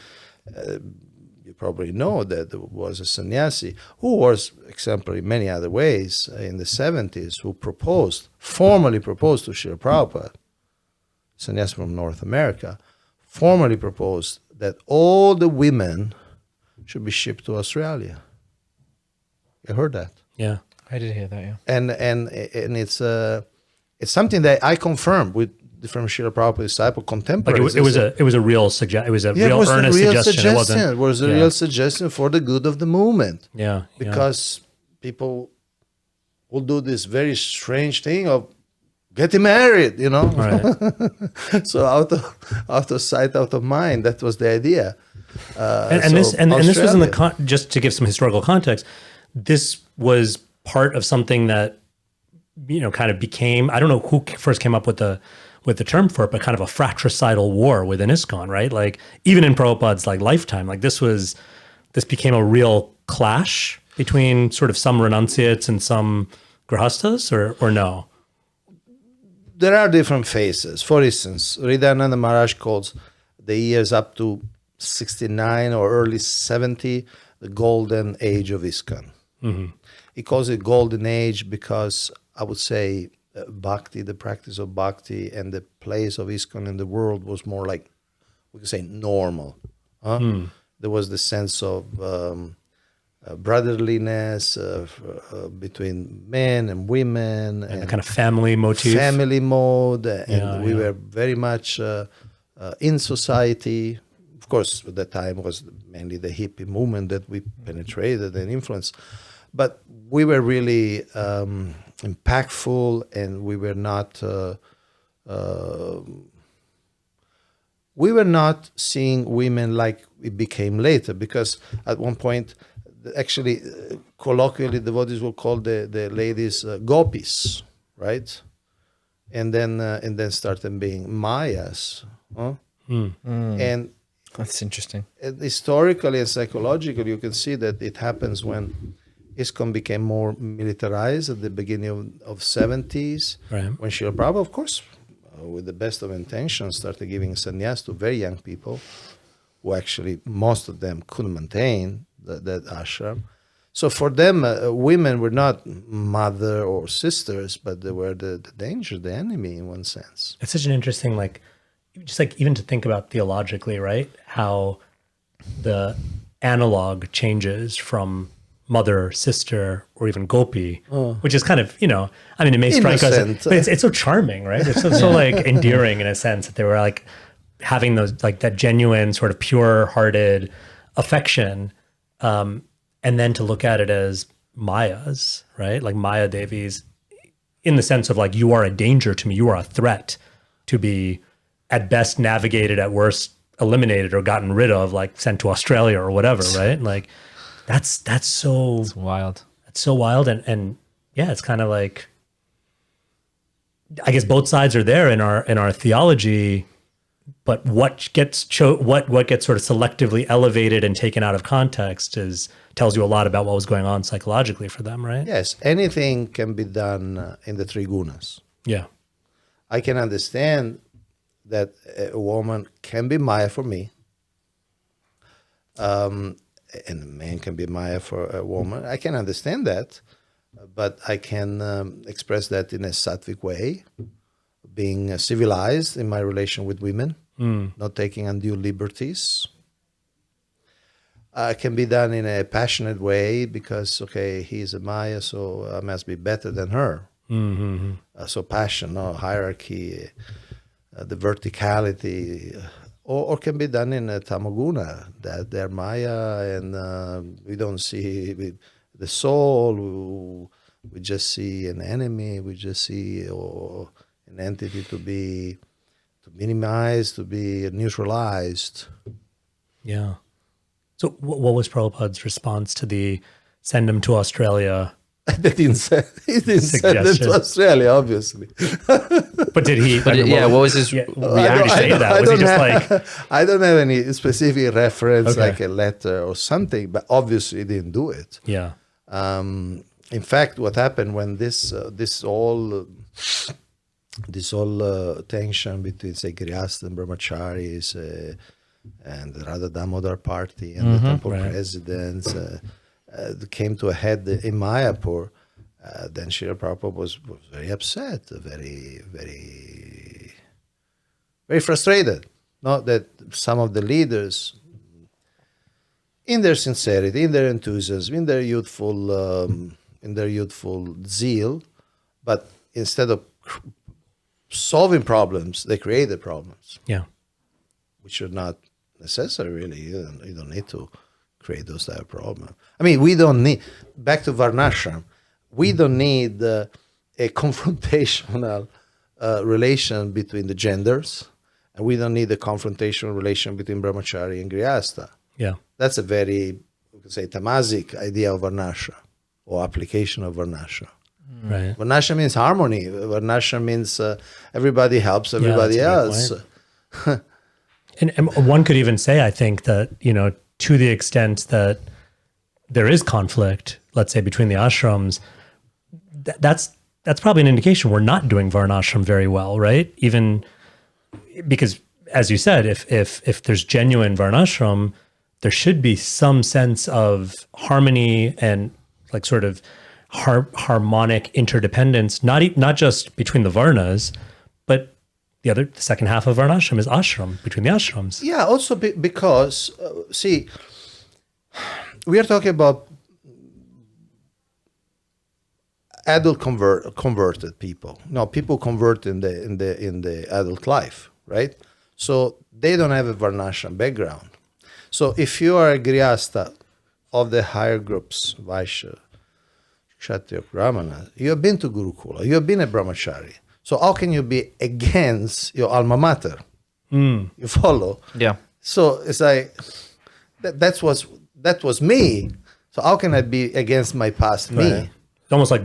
you probably know that there was a sannyasi who was exemplary in many other ways in the 70s, who formally proposed to Srila Prabhupada, sannyasi from North America, formally proposed that all the women should be shipped to Australia. You heard that? yeah, I did hear that, yeah. And it's something that I confirmed with different Srila Prabhupada disciple like contemporaries. it was a real suggestion. It was a real earnest suggestion. It wasn't. It was a real suggestion for the good of the movement. Yeah, Because people will do this very strange thing of getting married, Right. So out of sight, out of mind. That was the idea. And this was in the just to give some historical context. This was part of something that kind of became, I don't know who first came up with the term for it, but kind of a fratricidal war within ISKCON, right? Like even in Prabhupada's like lifetime, like this became a real clash between sort of some renunciates and some grahastas, or no? There are different phases. For instance, Hridayananda Maharaj calls the years up to 69 or early 70 the golden age of ISKCON. He calls it golden age because I would say bhakti, the practice of bhakti and the place of ISKCON in the world was more like, we could say, normal. There was the sense of brotherliness between men and women. And a kind of family motif. Family mode. And we were very much in society. Of course, at that time was mainly the hippie movement that we penetrated and influenced. But we were really impactful, and we were not seeing women like it became later, because at one point, actually, colloquially, devotees will call the ladies gopis, right? And then started being mayas. And That's interesting. historically and psychologically, you can see that it happens when ISKCON became more militarized at the beginning of 70s, Right. when Srila Prabhupada, of course, with the best of intentions, started giving sannyas to very young people who actually, most of them couldn't maintain that ashram. So for them, women were not mother or sisters, but they were the danger, the enemy in one sense. It's such an interesting, just even to think about theologically, right? How the analog changes from mother, sister, or even gopi, which is kind of, it may strike Innocent. us, but it's so charming, right? It's so like endearing in a sense that they were like having those, like that genuine sort of pure-hearted affection, and then to look at it as Mayas, right? Like Maya Devis, in the sense of like, you are a danger to me, you are a threat to be at best navigated, at worst eliminated or gotten rid of, like sent to Australia or whatever, right? Like that's so wild. That's so wild. And yeah, it's kind of like, I guess both sides are there in our theology, but what gets what gets sort of selectively elevated and taken out of context tells you a lot about what was going on psychologically for them, right? Yes, anything can be done in the three gunas. Yeah. I can understand that a woman can be Maya for me, and a man can be Maya for a woman. I can understand that, but I can express that in a sattvic way, being civilized in my relation with women, not taking undue liberties. Can be done in a passionate way because, okay, he's a Maya, so I must be better than her. So passion, no hierarchy, the verticality, or can be done in a tamoguna, that they're Maya and we don't see the soul, we just see an enemy, we just see an entity to minimize, to be neutralized. Yeah. So what was Prabhupada's response to the send him to Australia? He didn't send them to Australia, obviously. But did he? But what was his reaction? I don't have any specific reference, like a letter or something, but obviously he didn't do it. Yeah. In fact, what happened when this all tension between, say, Grihastha and Brahmacharis and the Radha Damodar party and the temple presidents came to a head in Mayapur, then Srila Prabhupada was very upset, very, very, very frustrated. Not that some of the leaders, in their sincerity, in their enthusiasm, in their youthful zeal, but instead of solving problems, they created problems. Yeah. Which are not necessary, really. You don't need to create those type of problems. I mean, we don't need, back to Varnasrama, we don't need a confrontational relation between the genders, and we don't need a confrontational relation between Brahmachari and Grihastha. Yeah. That's a very, we could say, tamasic idea of Varnasrama, or application of Varnasrama. Right. Varnasrama means harmony. Varnasrama means everybody helps everybody else. And one could even say, I think, that, to the extent that there is conflict, let's say, between the ashrams, that's probably an indication we're not doing Varnashram very well, right? Even because, as you said, if there's genuine Varnashram, there should be some sense of harmony and like sort of harmonic interdependence, not just between the Varnas, but the second half of Varnashram is ashram, between the ashrams. Yeah, also because, see, we are talking about adult converted people. No, people convert in the adult life, right? So they don't have a Varnashram background. So if you are a Grihastha of the higher groups, Vaishya, Kshatriya, Brahmana, you have been to Gurukula, you have been a Brahmachari. So how can you be against your alma mater? You follow? Yeah. So it's like that was me. So how can I be against my past me? Right. It's almost like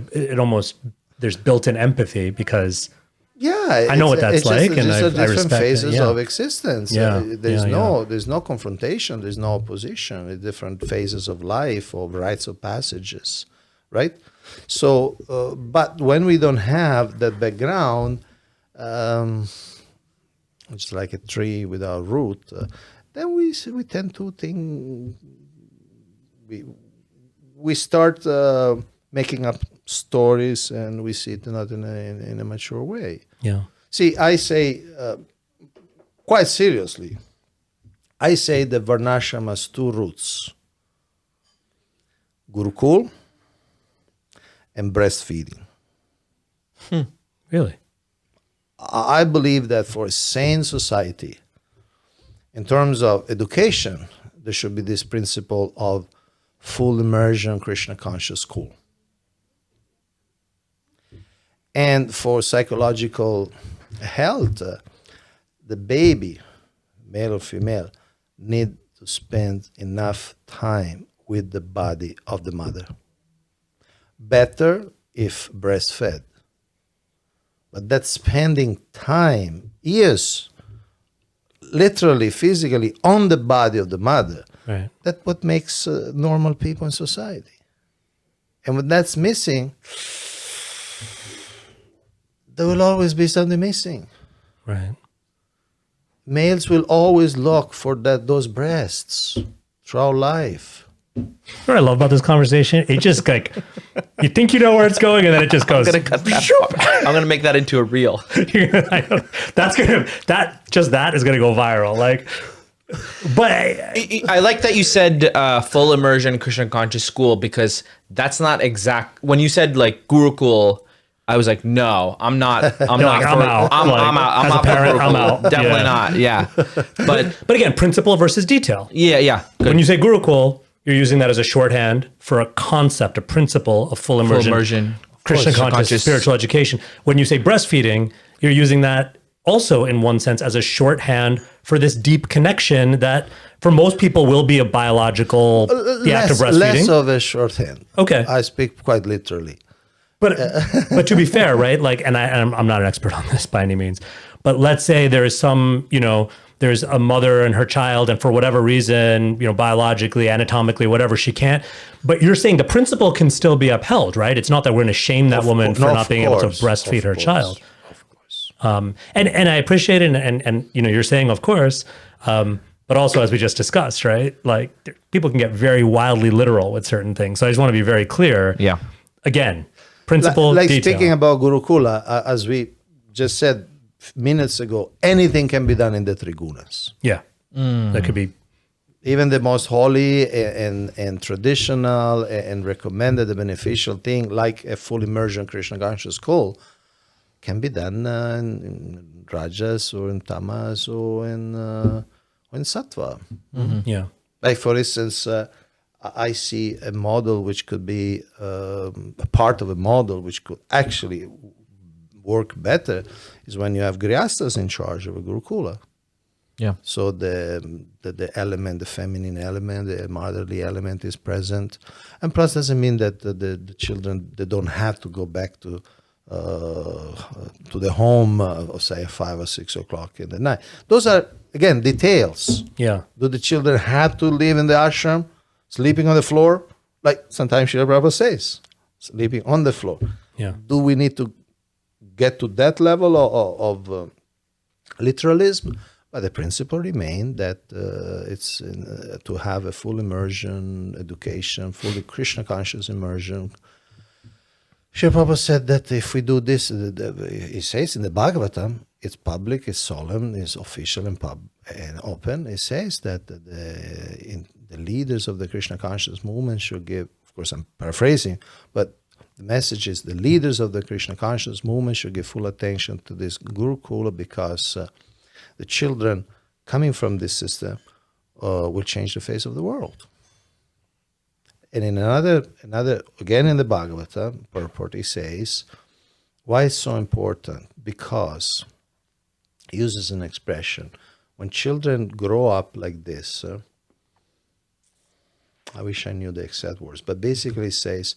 there's built-in empathy because I know what that's like, and I respect different phases it. Yeah. of existence. Yeah. There's no confrontation. There's no opposition. It's different phases of life, of rites of passages, right? So, but when we don't have that background, it's like a tree without root. Then we tend to think we start making up stories, and we see it not in a mature way. Yeah. See, I say quite seriously, I say that Varnashram has two roots. Gurukula and breastfeeding. Really? I believe that for a sane society, in terms of education, there should be this principle of full immersion Krishna conscious school. And for psychological health, the baby, male or female, need to spend enough time with the body of the mother. Better if breastfed. But that spending time, years, literally, physically, on the body of the mother, Right. that's what makes normal people in society. And when that's missing, there will always be something missing. Right. Males will always look for those breasts throughout life. What I love about this conversation, it just like, you think you know where it's going, and then it just goes. I'm gonna cut that part. I'm gonna make that into a reel. that is gonna go viral. Like, but I like that you said full immersion Krishna conscious school, because that's not exact. When you said like Gurukula, I was like, no, I'm not. I'm not. I'm out. I'm out. I'm as a out. parent, I'm out. Definitely Yeah. not. Yeah. But again, principle versus detail. yeah. Good. When you say Gurukula, you're using that as a shorthand for a concept, a principle of full immersion, Krishna conscious spiritual education. When you say breastfeeding, you're using that also in one sense as a shorthand for this deep connection that for most people will be a biological, the act of breastfeeding. Less of a shorthand. Okay. I speak quite literally. But to be fair, right? Like, and I'm not an expert on this by any means, but let's say there is some, there's a mother and her child, and for whatever reason, biologically, anatomically, whatever, she can't. But you're saying the principle can still be upheld, right? It's not that we're going to shame that woman for not being able to breastfeed her child. Of course. And I appreciate it, and you're saying, of course, but also as we just discussed, right? Like people can get very wildly literal with certain things. So I just want to be very clear. Yeah. Again, principle, like detail. speaking about Gurukula, as we just said minutes ago, anything can be done in the three gunas. Yeah, that could be. Even the most holy and traditional and recommended, the beneficial thing, like a full immersion Krishna conscious school, can be done in rajas or in tamas or in sattva. Yeah. Like for instance, I see a model which could be a part of a model which could actually work better is when you have grihasthas in charge of a Gurukula. Yeah. So the element, the feminine element, the motherly element is present, and plus doesn't mean that the children, they don't have to go back to the home, say 5 or 6 o'clock in the night. Those are again details. Yeah. Do the children have to live in the ashram, sleeping on the floor, like sometimes Srila Prabhupada says, sleeping on the floor? Yeah. Do we need to get to that level of literalism? But the principle remains that it's to have a full immersion education, fully Krishna conscious immersion. Srila Prabhupada said that if we do this, he says in the Bhagavatam, it's public, it's solemn, it's official and open. It says that the leaders of the Krishna conscious movement should give, of course I'm paraphrasing, but the message is the leaders of the Krishna conscious movement should give full attention to this Guru-kula, because the children coming from this system will change the face of the world. And in another again in the Bhagavata, purport, he says, why it's so important? Because he uses an expression, when children grow up like this, I wish I knew the exact words, but basically he says,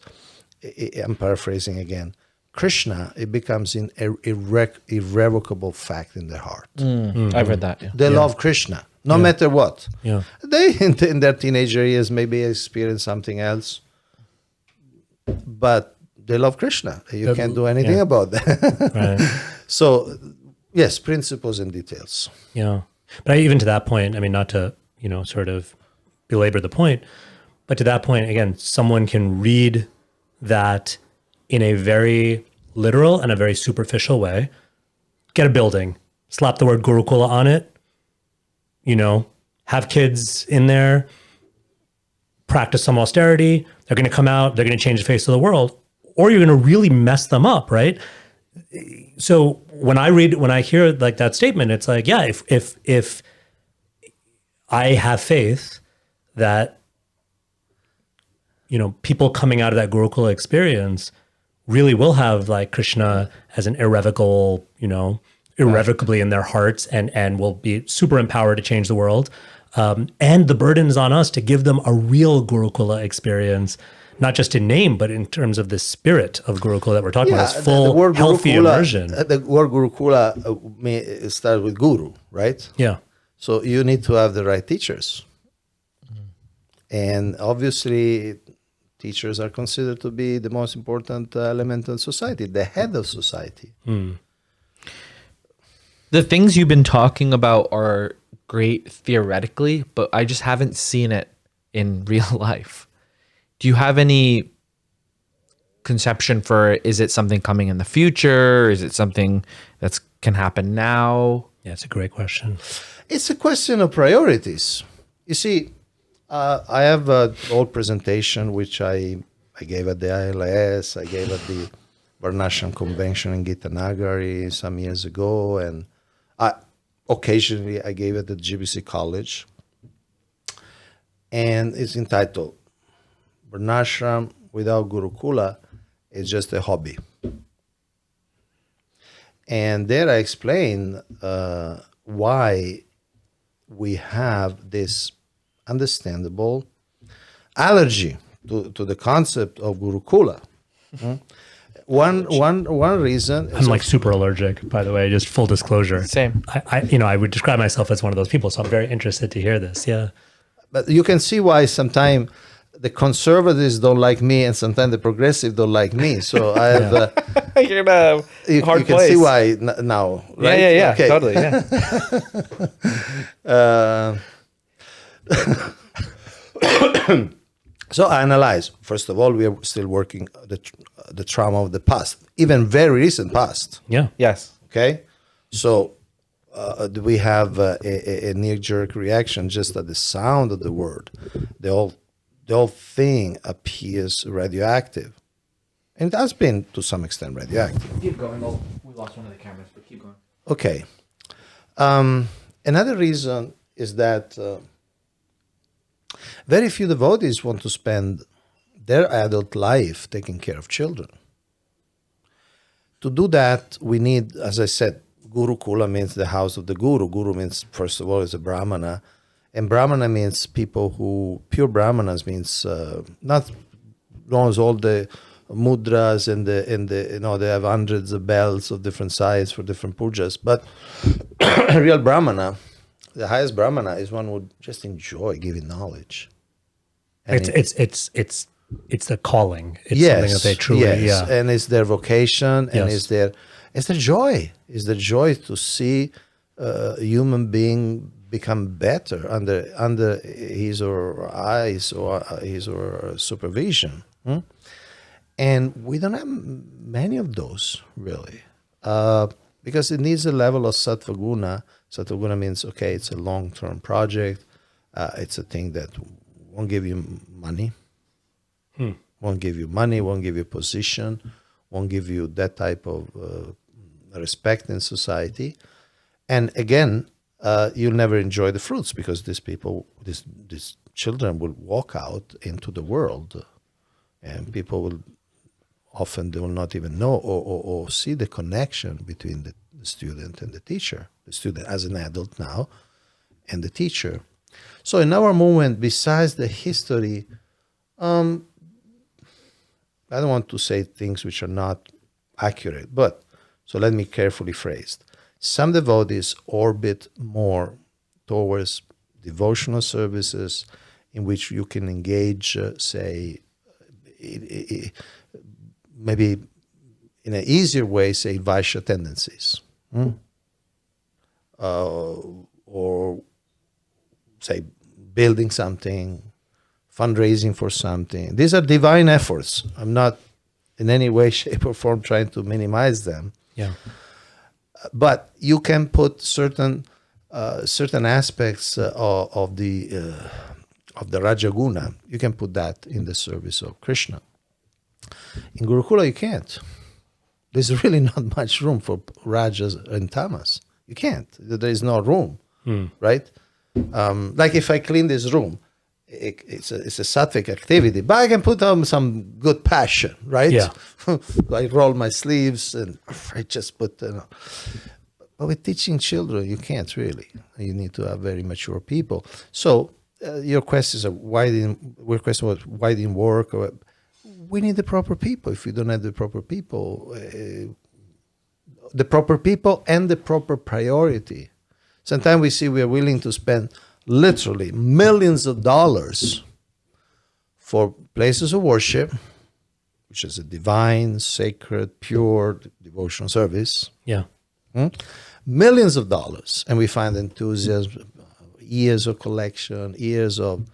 I'm paraphrasing again, Krishna, it becomes an irrevocable fact in their heart. I've read that. Yeah. They love Krishna, no matter what. Yeah. They, in their teenager years, maybe experience something else, but they love Krishna. You can't do anything about that. Right. So, yes, principles and details. Yeah. But even to that point, I mean, not to, sort of belabor the point, but to that point, again, someone can read that in a very literal and a very superficial way, get a building, slap the word Gurukula on it, have kids in there, practice some austerity. They're going to come out. They're going to change the face of the world, or you're going to really mess them up, right? So when I hear like that statement, it's like, yeah, if I have faith that, people coming out of that Gurukula experience really will have like Krishna as an irrevocably in their hearts and will be super empowered to change the world. And the burden is on us to give them a real Gurukula experience, not just in name, but in terms of the spirit of Gurukula that we're talking about, this full, healthy immersion. The word Gurukula may start with guru, right? Yeah. So you need to have the right teachers. And obviously, teachers are considered to be the most important element of society, the head of society. The things you've been talking about are great theoretically, but I just haven't seen it in real life. Do you have any conception for, is it something coming in the future? Is it something that can happen now? Yeah, it's a great question. It's a question of priorities. You see, I have an old presentation which I gave at the ILS, I gave at the Varnasrama convention in Gitanagari some years ago, and occasionally I gave it at GBC College. And it's entitled, Varnasrama without Gurukula is just a hobby. And there I explain why we have this understandable allergy to the concept of Gurukula. One reason I'm like super allergic, by the way, just full disclosure. Same. I would describe myself as one of those people, so I'm very interested to hear this. Yeah. But you can see why sometimes the conservatives don't like me and sometimes the progressives don't like me. So I have You're in a hard you can place. see why now, right? Yeah, Okay. totally. Yeah. So I analyze. First of all, we are still working the trauma of the past, even very recent past. Yeah. Yes. Okay, so do we have a knee-jerk reaction just at the sound of the word? The whole thing appears radioactive, and it has been to some extent radioactive. Keep going. Oh, we lost one of the cameras, but keep going. Okay. Another reason is that very few devotees want to spend their adult life taking care of children. To do that, we need, as I said, Guru-kula means the house of the guru. Guru means, first of all, is a brahmana. And brahmana means people who, pure brahmanas means not knows all the mudras and they have hundreds of bells of different sizes for different pujas. But a real brahmana, the highest brahmana, is one who would just enjoy giving knowledge. And it's the calling. It's something that they truly, and it's their vocation, and it's their joy. It's the joy to see a human being become better under his or her eyes or his or her supervision. And we don't have many of those, really, because it needs a level of sattva guna. Sattva guna means, okay, it's a long-term project. It's a thing that won't give you money, won't give you money, won't give you position, won't give you that type of respect in society. And again, you'll never enjoy the fruits because these people, these children will walk out into the world, and people will often, they will not even know or see the connection between the student and the teacher, the student as an adult now, and the teacher. So in our movement, besides the history, I don't want to say things which are not accurate, but so let me carefully phrase. Some devotees orbit more towards devotional services in which you can engage, say, maybe in an easier way, say, Vaishya tendencies. Or say, building something, fundraising for something. These are divine efforts. I'm not in any way, shape, or form trying to minimize them. Yeah. But you can put certain aspects of the of the Rajaguna, you can put that in the service of Krishna. In Gurukula, you can't. There's really not much room for Rajas and Tamas. You can't. There is no room, right? Like if I clean this room, it's a sattvic activity, but I can put on some good passion, right? Yeah. I roll my sleeves and I just put, but with teaching children, you can't really. You need to have very mature people. So your question is why didn't work? We need the proper people. If we don't have the proper people and the proper priority. Sometimes we see we are willing to spend literally millions of dollars for places of worship, which is a divine, sacred, pure devotional service. Yeah. Millions of dollars. And we find enthusiasm, years of collection, years of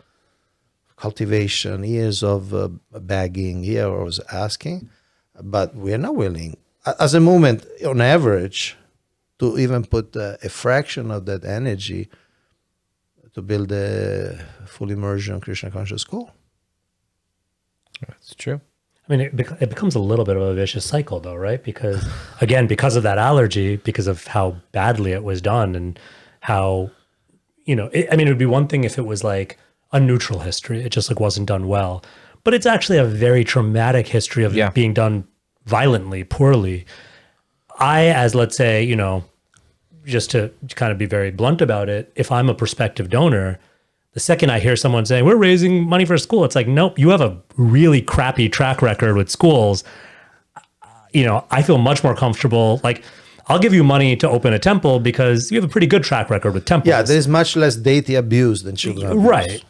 cultivation, years of begging, years of asking. But we're not willing, as a movement, on average, to even put a fraction of that energy to build a full immersion Krishna conscious school. That's true. I mean, it becomes a little bit of a vicious cycle, though, right? Because, again, because of that allergy, because of how badly it was done and how, it would be one thing if it was like a neutral history. It just like wasn't done well. But it's actually a very traumatic history of it being done violently, poorly. As let's say, just to kind of be very blunt about it, if I'm a prospective donor, the second I hear someone saying, we're raising money for a school, it's like, nope, you have a really crappy track record with schools. I feel much more comfortable. Like, I'll give you money to open a temple because you have a pretty good track record with temples. Yeah, there's much less deity abuse than children abuse. Right.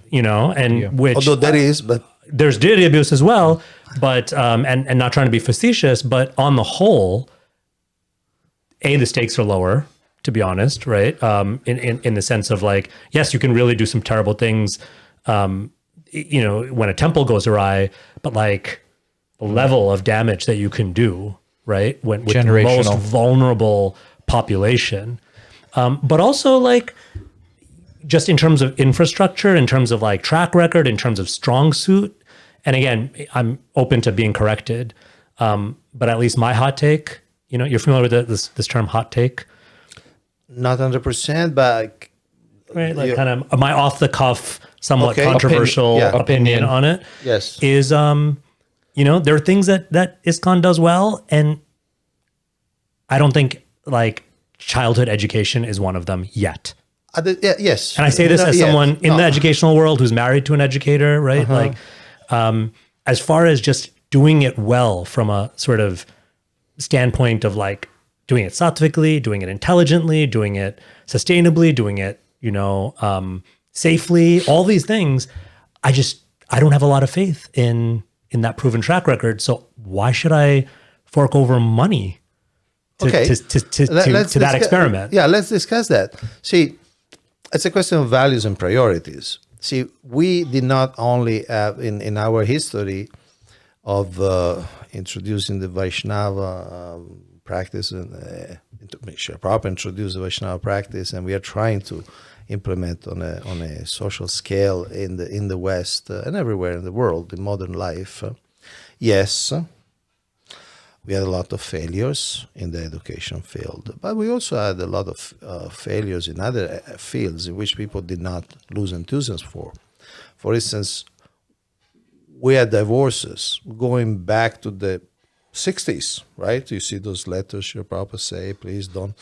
Which... Although there is, but... There's deity abuse as well, but, and not trying to be facetious, but on the whole, the stakes are lower, to be honest, right? In the sense of like, yes, you can really do some terrible things, when a temple goes awry, but like the level of damage that you can do, right? With the most vulnerable population. But also like, just in terms of infrastructure, in terms of like track record, in terms of strong suit. And again, I'm open to being corrected. But at least my hot take, you're familiar with this term hot take? Not 100%, but... Right, like kind of my off-the-cuff, somewhat controversial opinion on it. Yes. Is, there are things that ISKCON does well, and I don't think, like, childhood education is one of them yet. Yes. And I say this as someone in the educational world who's married to an educator, right? Like, as far as just doing it well from a sort of standpoint of like doing it sattvically, doing it intelligently, doing it sustainably, doing it, safely, all these things, I don't have a lot of faith in that proven track record. So why should I fork over money to that experiment? Yeah, let's discuss that. See, it's a question of values and priorities. See, we did not only have in our history of introducing the Vaishnava practice and to make sure proper introduce the Vaishnava practice, and we are trying to implement on a social scale in the West and everywhere in the world in modern life. Yes, we had a lot of failures in the education field, but we also had a lot of failures in other fields in which people did not lose enthusiasm for. For instance, we had divorces going back to the 60s, right? You see those letters your Prabhupada say, please don't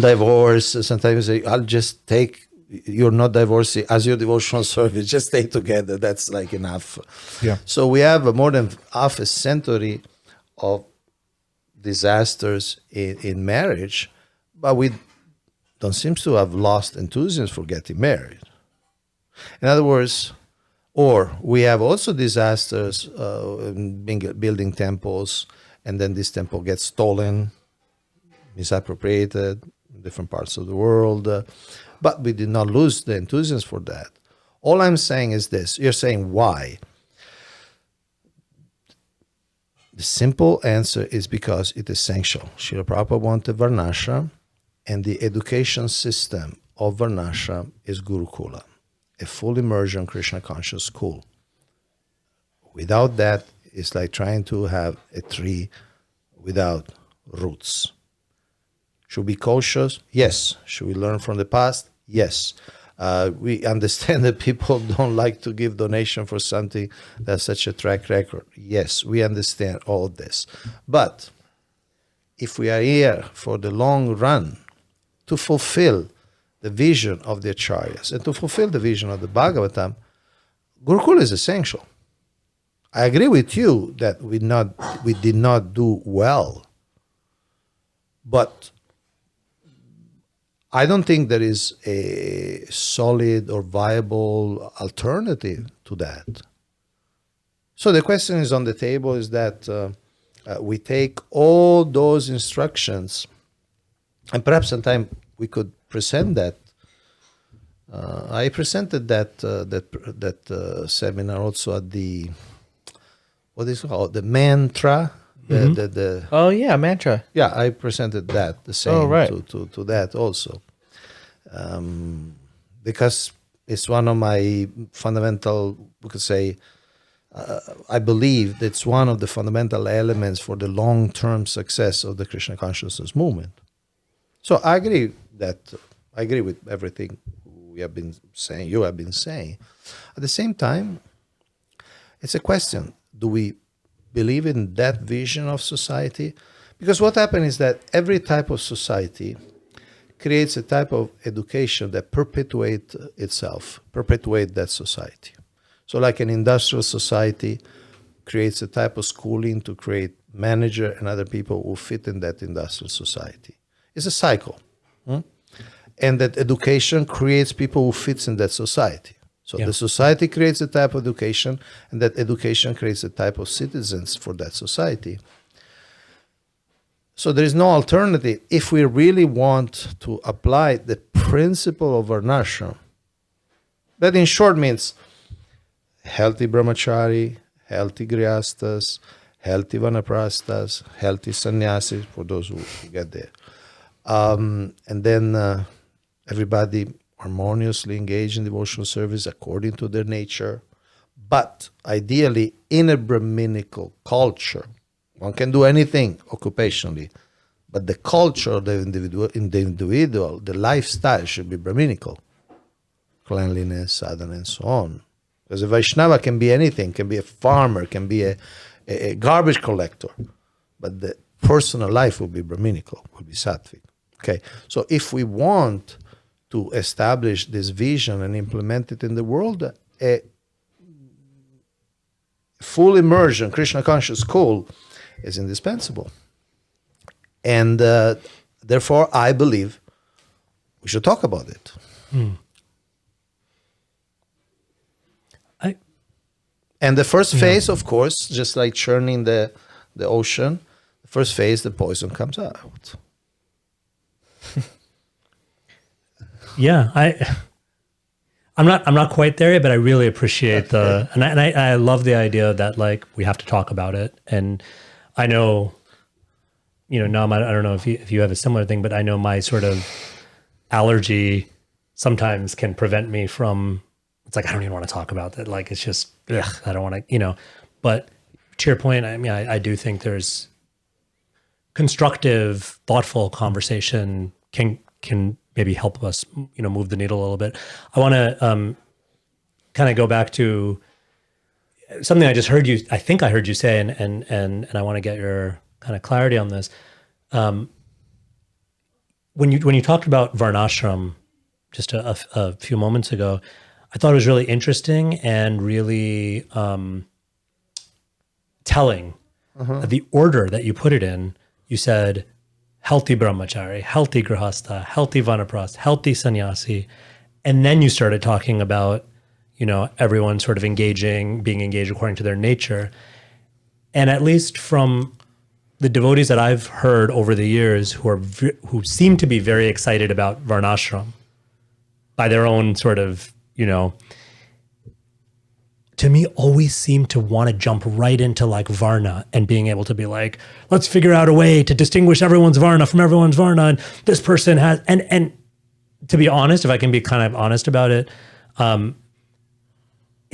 divorce. Sometimes you say, I'll just take, you're not divorcing as your devotional service, just stay together. That's like enough. Yeah. So we have more than half a century of disasters in marriage, but we don't seem to have lost enthusiasm for getting married. In other words, or we have also disasters in building temples, and then this temple gets stolen, misappropriated in different parts of the world, but we did not lose the enthusiasm for that. All I'm saying is this. You're saying why? The simple answer is because it's essential. Srila Prabhupada wanted Varnasrama, and the education system of Varnasrama is Gurukula. a full immersion Krishna conscious school. Without that, it's like trying to have a tree without roots. Should we be cautious? Yes. Should we learn from the past? Yes. We understand that people don't like to give donation for something that's such a track record. Yes, we understand all this. But if we are here for the long run to fulfill the vision of the Acharyas and to fulfill the vision of the Bhagavatam, Gurukula is essential. I agree with you that we did not do well, but I don't think there is a solid or viable alternative to that. So the question is on the table is that we take all those instructions, and perhaps sometime we could present that. I presented that seminar also at the, what is it called, the mantra. Oh yeah, mantra. Yeah, I presented that the same to that also, because it's one of my fundamental, we could say, I believe that's one of the fundamental elements for the long-term success of the Krishna consciousness movement. So I agree with everything we have been saying, you have been saying. At the same time, it's a question: do we believe in that vision of society? Because what happens is that every type of society creates a type of education that perpetuate itself, perpetuate that society. So like an industrial society creates a type of schooling to create manager and other people who fit in that industrial society. It's a cycle. And that education creates people who fits in that society. So the society creates a type of education, and that education creates a type of citizens for that society. So there is no alternative if we really want to apply the principle of Varnasrama. That in short means healthy brahmachari, healthy grihastas, healthy vanaprasthas, healthy sannyasis, for those who get there. And then everybody harmoniously engaged in devotional service according to their nature, but ideally in a Brahminical culture. One can do anything occupationally, but the culture of the individual, the lifestyle should be Brahminical. Cleanliness, sadhana, and so on. Because a Vaishnava can be anything, can be a farmer, can be a garbage collector, but the personal life will be Brahminical, will be sattvic. Okay, so if we want to establish this vision and implement it in the world, a full immersion, Krishna conscious school is indispensable. And therefore, I believe we should talk about it. And the first phase, of course, just like churning the ocean, the first phase, the poison comes out. Yeah, I'm not quite there yet, but I really appreciate and I love the idea that like we have to talk about it. And I know, Nam, I don't know if you have a similar thing, but I know my sort of allergy sometimes can prevent me from. It's like I don't even want to talk about that. Like it's just I don't want to, But to your point, I mean, I do think there's constructive, thoughtful conversation can maybe help us, move the needle a little bit. I want to kind of go back to something I just heard you. I think I heard you say, and I want to get your kind of clarity on this. When you talked about Varnasrama just a few moments ago, I thought it was really interesting and really telling. The order that you put it in. You said healthy brahmachari, healthy grihastha, healthy vanaprastha, healthy sannyasi, and then you started talking about everyone sort of being engaged according to their nature. And at least from the devotees that I've heard over the years, who seem to be very excited about Varnasrama by their own sort of to me, always seem to want to jump right into like Varna and being able to be like, let's figure out a way to distinguish everyone's Varna from everyone's Varna. And this person has, and to be honest, if I can be kind of honest about it,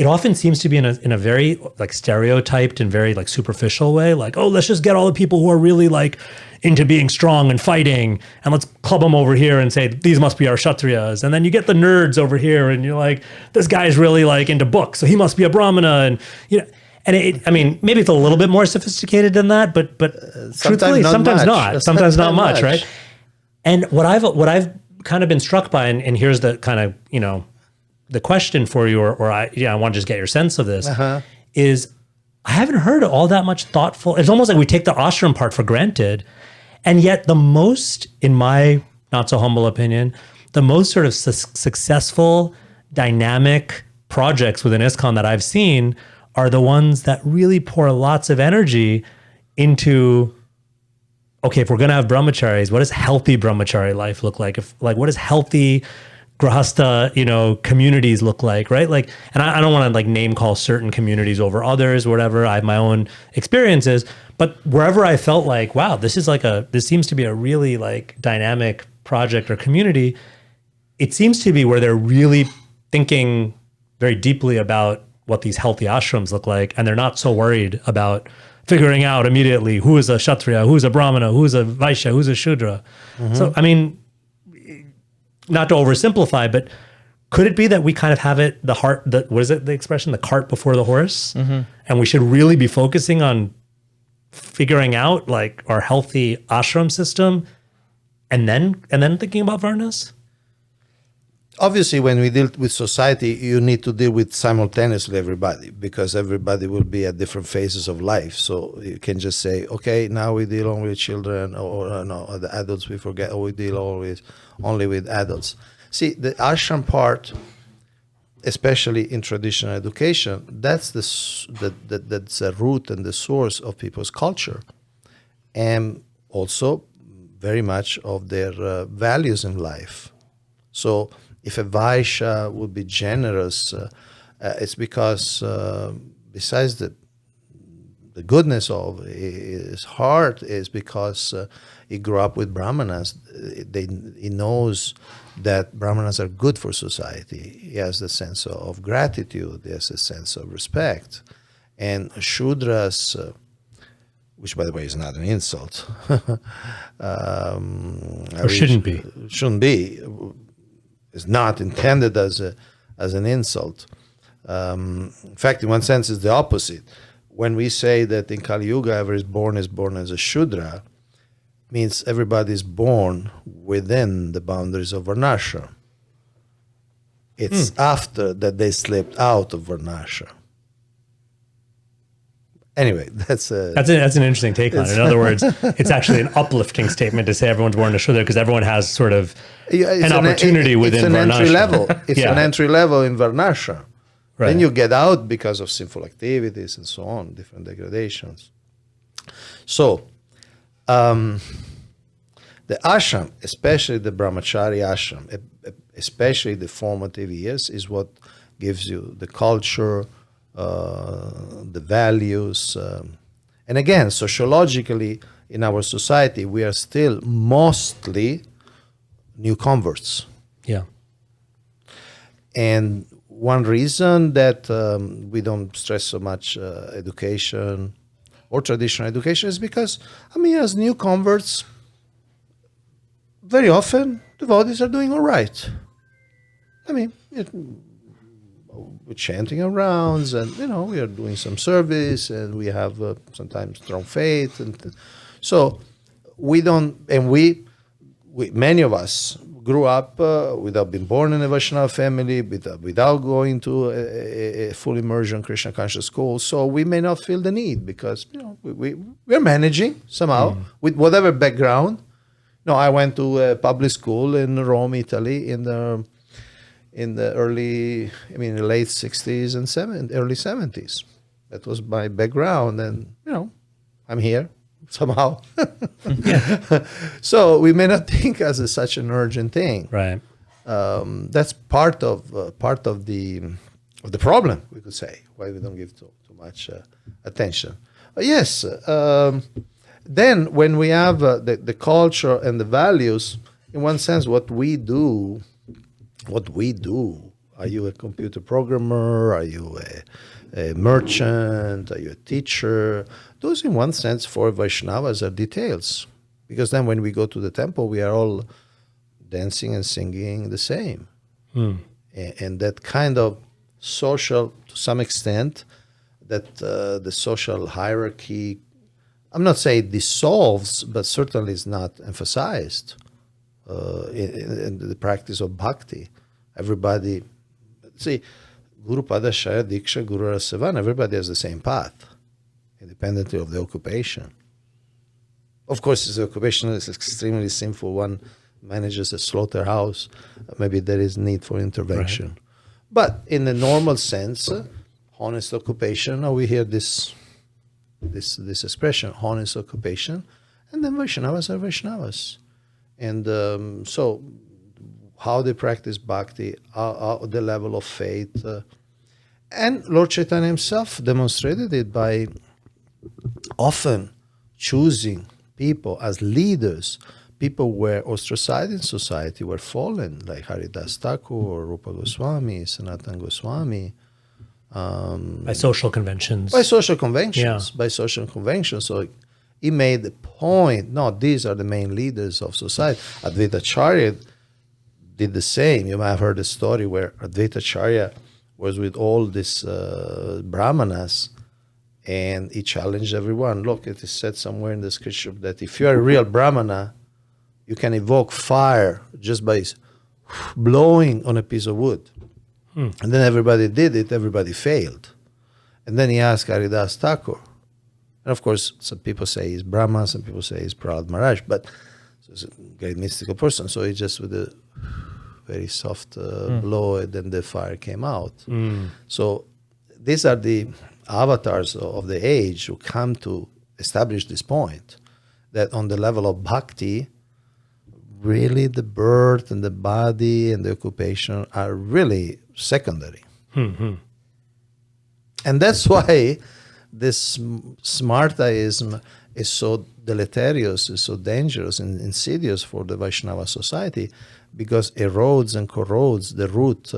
it often seems to be in a very like stereotyped and very like superficial way. Like, oh, let's just get all the people who are really like into being strong and fighting, and let's club them over here and say, these must be our Kshatriyas. And then you get the nerds over here and you're like, this guy's really like into books, so he must be a Brahmana. And, you know, and I mean, maybe it's a little bit more sophisticated than that, but truthfully, sometimes not much, right? And what I've kind of been struck by, and here's the kind of, you know, the question for you, or I want to just get your sense of this, is I haven't heard all that much thoughtful. It's almost like we take the ashram part for granted. And yet the most, in my not so humble opinion, the most sort of successful, dynamic projects within ISKCON that I've seen are the ones that really pour lots of energy into, okay, if we're going to have brahmacharis, what does healthy brahmachari life look like? What does healthy grahasta, you know, communities look like, right? Like, and I don't want to like name call certain communities over others, whatever. I have my own experiences, but wherever I felt like, wow, this seems to be a really like dynamic project or community, it seems to be where they're really thinking very deeply about what these healthy ashrams look like. And they're not so worried about figuring out immediately who is a Kshatriya, who's a Brahmana, who's a Vaishya, who's a Shudra. So, I mean, not to oversimplify, but could it be that we kind of have it, what is it, the expression, the cart before the horse? And we should really be focusing on figuring out like our healthy ashram system and then thinking about Varnas? Obviously, when we deal with society, you need to deal with simultaneously everybody, because everybody will be at different phases of life. So you can just say, okay, now we deal only with children, or no, the adults we forget, or we deal always only with adults. See, the ashram part, especially in traditional education, that's that's the root and the source of people's culture, and also very much of their values in life. So if a Vaishya would be generous, it's because besides the goodness of his heart, is because he grew up with Brahmanas. He knows that Brahmanas are good for society. He has a sense of gratitude. He has a sense of respect. And Shudras, which by the way is not an insult, or shouldn't be. Shouldn't be. Is not intended as an insult. In fact, in one sense, it's the opposite. When we say that in Kali Yuga, whoever is born as a Shudra, means everybody is born within the boundaries of Varnasrama. It's after that they slipped out of Varnasrama. Anyway, that's an interesting take on it. In other words, it's actually an uplifting statement to say everyone's born a Shudra, because everyone has sort of an opportunity within Varnasrama. Entry level. It's an entry level in Varnasrama. Right. Then you get out because of sinful activities and so on, different degradations. So, the ashram, especially the brahmachari ashram, especially the formative years, is what gives you the culture, the values. And again, sociologically, in our society, we are still mostly new converts. Yeah. And one reason that we don't stress so much education or traditional education is because, I mean, as new converts, very often devotees are doing all right. I mean, we're chanting our rounds, and we are doing some service, and we have sometimes strong faith, and so we don't. And we many of us grew up without being born in a Vaishnava family, without going to a full immersion Krishna conscious school. So we may not feel the need, because we're managing somehow with whatever background. No, I went to a public school in Rome, Italy, in the late 60s and early 70s. That was my background, and I'm here somehow. So we may not think as such an urgent thing. Right. That's part of the problem, we could say, why we don't give too much attention. Yes. Then when we have the culture and the values, in one sense, what we do Are you a computer programmer? Are you a merchant? Are you a teacher? Those, in one sense, for Vaishnavas are details. Because then when we go to the temple, we are all dancing and singing the same. And that kind of social, to some extent, that the social hierarchy, I'm not saying dissolves, but certainly is not emphasized in the practice of bhakti. Everybody, see, Guru Padashaya Diksha Guru Rasavan, everybody has the same path, independently of the occupation. Of course, if the occupation is extremely sinful, one manages a slaughterhouse, maybe there is need for intervention. Right. But in the normal sense, honest occupation, we hear this expression, honest occupation, and then Vaishnavas are Vaishnavas. And so how they practice bhakti, the level of faith. And Lord Chaitanya himself demonstrated it by often choosing people as leaders. People were ostracized in society, were fallen, like Haridas Thakur, Rupa Goswami, Sanatana Goswami. By social conventions. By social conventions. Yeah. By social conventions. So he made the point, no, these are the main leaders of society. Advaita Acharya did the same. You might have heard a story where Advaita Acharya was with all these brahmanas, and he challenged everyone. Look, it is said somewhere in the scripture that if you are a real brahmana, you can evoke fire just by blowing on a piece of wood. And then everybody did it, everybody failed. And then he asked Haridas Thakur. And of course, some people say he's Brahma, some people say he's Prahlad Maharaj, but he's a great mystical person. So he just with a very soft blow, and then the fire came out. So these are the avatars of the age who come to establish this point, that on the level of bhakti, really the birth and the body and the occupation are really secondary. And that's why this smartaism is so deleterious, is so dangerous and insidious for the Vaishnava society, because erodes and corrodes the root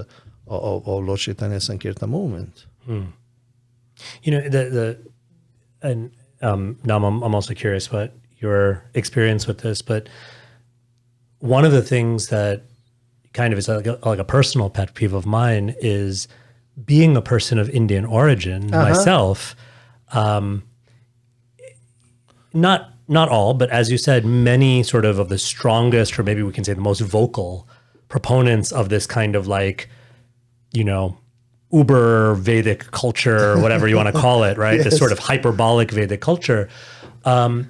of Lord Chaitanya Sankirtan movement. You know, now I'm also curious what your experience with this, but one of the things that kind of is like a personal pet peeve of mine is being a person of Indian origin myself. Not all, but as you said, many sort of the strongest, or maybe we can say the most vocal proponents of this kind of like, you know, uber Vedic culture, or whatever you want to call it, right? Yes. This sort of hyperbolic Vedic culture. And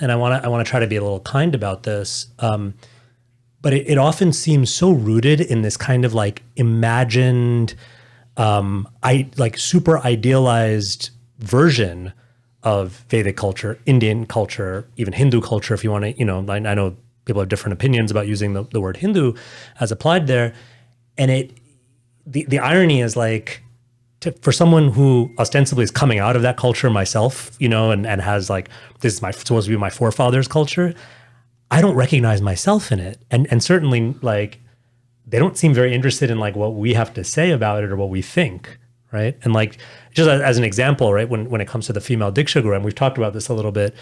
I want to try to be a little kind about this, but it often seems so rooted in this kind of like imagined, super idealized version of Vedic culture, Indian culture, even Hindu culture, if you want to, you know, I know people have different opinions about using the word Hindu as applied there. And the irony is like, for someone who ostensibly is coming out of that culture myself, you know, and has like, this is supposed to be my forefathers' culture, I don't recognize myself in it. And certainly like, they don't seem very interested in like what we have to say about it or what we think, right? And like, just as an example, right, when it comes to the female Diksha Guru, and we've talked about this a little bit,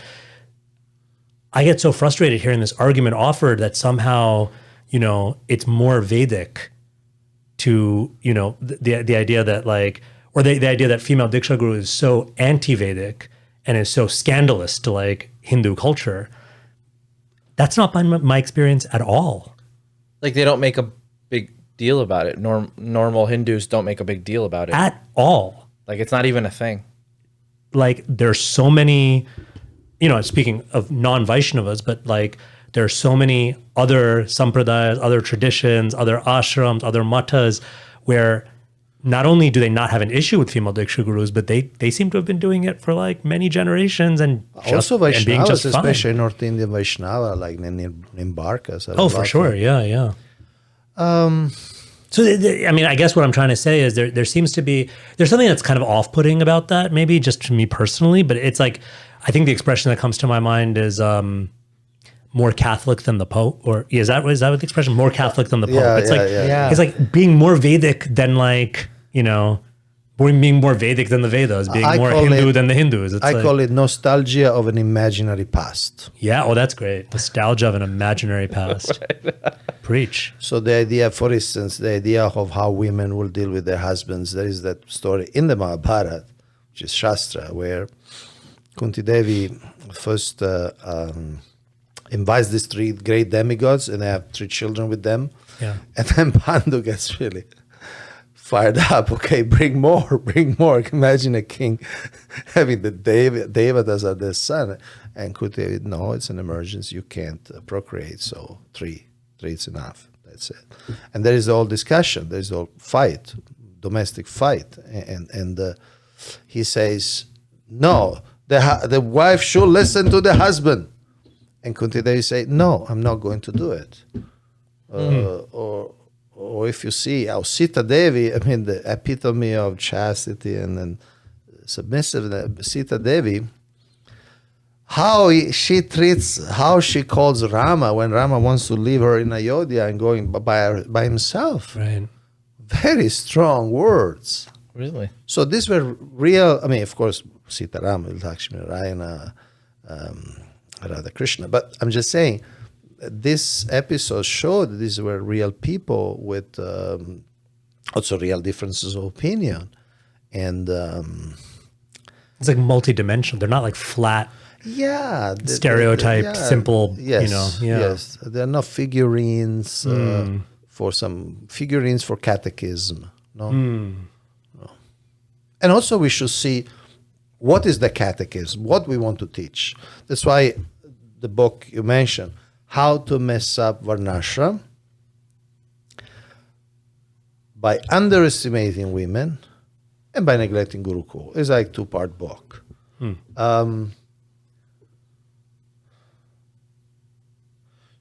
I get so frustrated hearing this argument offered that somehow, you know, it's more Vedic to, you know, the idea that like, or the idea that female Diksha Guru is so anti-Vedic and is so scandalous to like Hindu culture. That's not my experience at all. Like they don't make a big deal about it. Normal Hindus don't make a big deal about it. At all. Like it's not even a thing. Like there's so many, you know, speaking of non-Vaishnavas, but like there's so many other sampradayas, other traditions, other ashrams, other matas, where not only do they not have an issue with female Diksha Gurus, but they seem to have been doing it for like many generations and also Vaishnavas, being just especially fine. North Indian Vaishnava, like Nimbarkas. Oh, for sure. Yeah. So, I mean, I guess what I'm trying to say is there seems to be, there's something that's kind of off-putting about that, maybe just to me personally, but it's like, I think the expression that comes to my mind is more Catholic than the Pope, or is that what the expression, more Catholic than the Pope? Yeah, It's yeah, like yeah. it's like being more Vedic than like, being more Vedic than the Vedas, being I more call Hindu it- than the Hindus. It's I like, call it nostalgia of an imaginary past. yeah, oh, that's great. Nostalgia of an imaginary past. Preach. So the idea, for instance, the idea of how women will deal with their husbands, there is that story in the Mahabharata, which is Shastra, where Kunti Devi first invites these three great demigods, and they have 3 children with them. Yeah. And then Pandu gets really fired up. Okay, bring more, bring more. Imagine a king having the Devatas as their son. And Kunti Devi, no, it's an emergency. You can't procreate, so 3 is enough. That's it. And there is all discussion. There is all fight, domestic fight. And he says, no, the wife should listen to the husband. And Kunti Devi say, no, I'm not going to do it. Or if you see how Sita Devi, I mean, the epitome of chastity and submissiveness, Sita Devi, how she calls Rama when Rama wants to leave her in Ayodhya and going by himself. Right. Very strong words. Really? So these were real, I mean, of course, Sita Rama, Lakshmi Narayana, Radha Krishna, but I'm just saying, this episode showed these were real people with also real differences of opinion. And It's like multi-dimensional. They're not like flat, stereotyped, simple, yes, yeah. yes. They're not figurines for catechism. No? No. And also we should see what is the catechism, what we want to teach. That's why the book you mentioned, How to Mess Up Varnasrama by Underestimating Women and by Neglecting Guru-kula. It's like a 2-part book.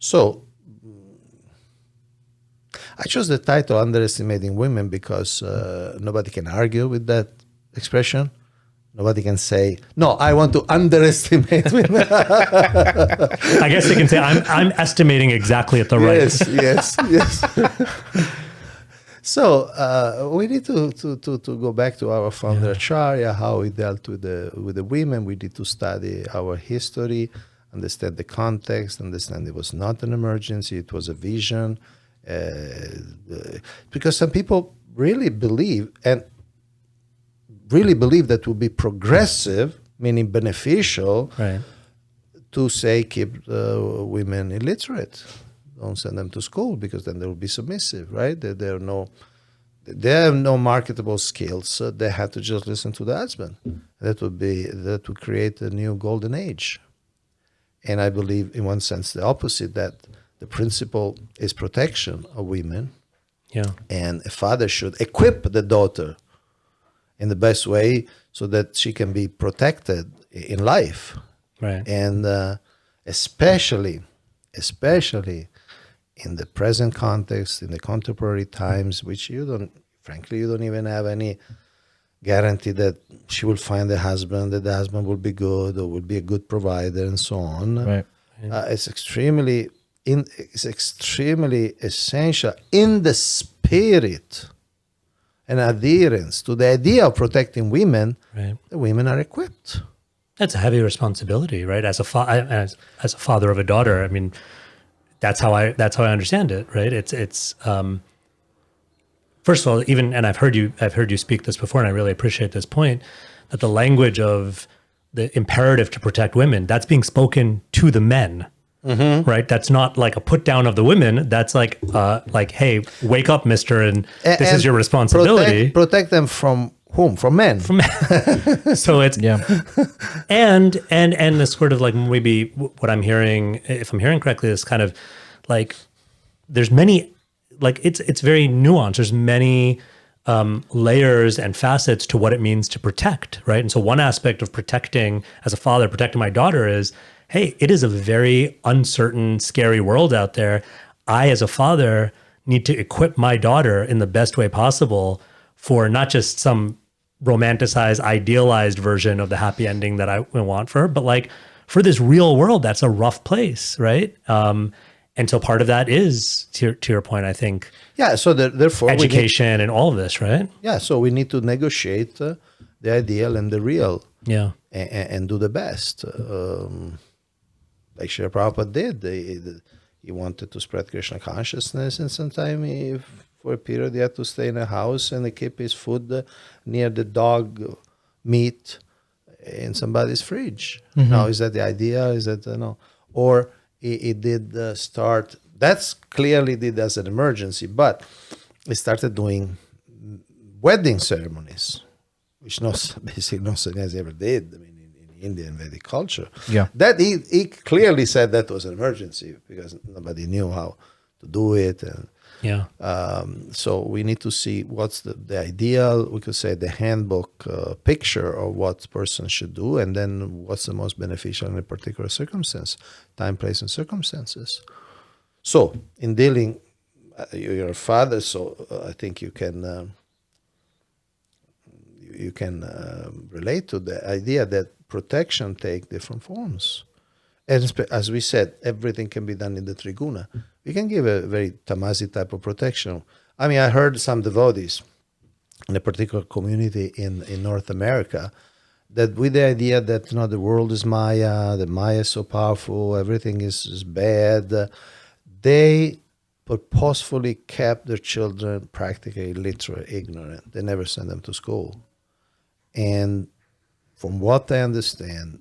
So I chose the title Underestimating Women because nobody can argue with that expression. Nobody can say, no, I want to underestimate women. I guess they can say, I'm estimating exactly at the right. Yes. So we need to go back to our founder Acharya, how he dealt with the women. We need to study our history, understand the context, understand it was not an emergency, it was a vision. Because some people really believe that would be progressive, meaning beneficial, Right. to say keep women illiterate. Don't send them to school because then they will be submissive, right? They have no marketable skills. So they have to just listen to the husband. That would create a new golden age. And I believe, in one sense, the opposite, that the principle is protection of women. Yeah. And a father should equip the daughter in the best way so that she can be protected in life. Right. And especially in the present context, in the contemporary times, which you don't even have any guarantee that she will find a husband, that the husband will be good or will be a good provider and so on. Right. It's extremely essential in the spirit and adherence to the idea of protecting women. Right. The women are equipped. That's a heavy responsibility, right? As a father of a daughter, I mean, that's how I understand it, right? It's first of all, and I've heard you speak this before, and I really appreciate this point, that the language of the imperative to protect women, that's being spoken to the men, right? That's not like a put down of the women. That's like, hey, wake up, mister, and this is your responsibility. Protect them from whom? From men. From men. So it's and the sort of like maybe what I'm hearing, if I'm hearing correctly, is kind of like there's many, like it's very nuanced. There's many layers and facets to what it means to protect, right? And so one aspect of protecting, as a father, protecting my daughter is, hey, it is a very uncertain, scary world out there. I, as a father, need to equip my daughter in the best way possible for not just some romanticized, idealized version of the happy ending that I want for her, but like for this real world, that's a rough place, right? And so part of that is, to your point, I think, Yeah, so therefore education and all of this, right? so we need to negotiate the ideal and the real, Yeah. and do the best. Like Srila Prabhupada did. He wanted to spread Krishna consciousness, and sometimes for a period he had to stay in a house and keep his food near the dog meat in somebody's fridge. Now, is that the idea? Is that no? Or he did start. That's clearly did as an emergency, but he started doing wedding ceremonies, which basically no sannyasi ever did. I mean, in Indian Vedic culture, that he clearly said that was an emergency because nobody knew how to do it, and so we need to see what's the ideal. We could say the handbook picture of what person should do, and then what's the most beneficial in a particular circumstance, time, place, and circumstances. So in dealing, you're a father, so I think you can relate to the idea that protection take different forms. And as we said, everything can be done in the Triguna. We can give a very tamasi type of protection. I mean, I heard some devotees in a particular community in North America that with the idea that the world is Maya, that Maya is so powerful, everything is bad, they purposefully kept their children practically literally ignorant. They never sent them to school. And from what I understand,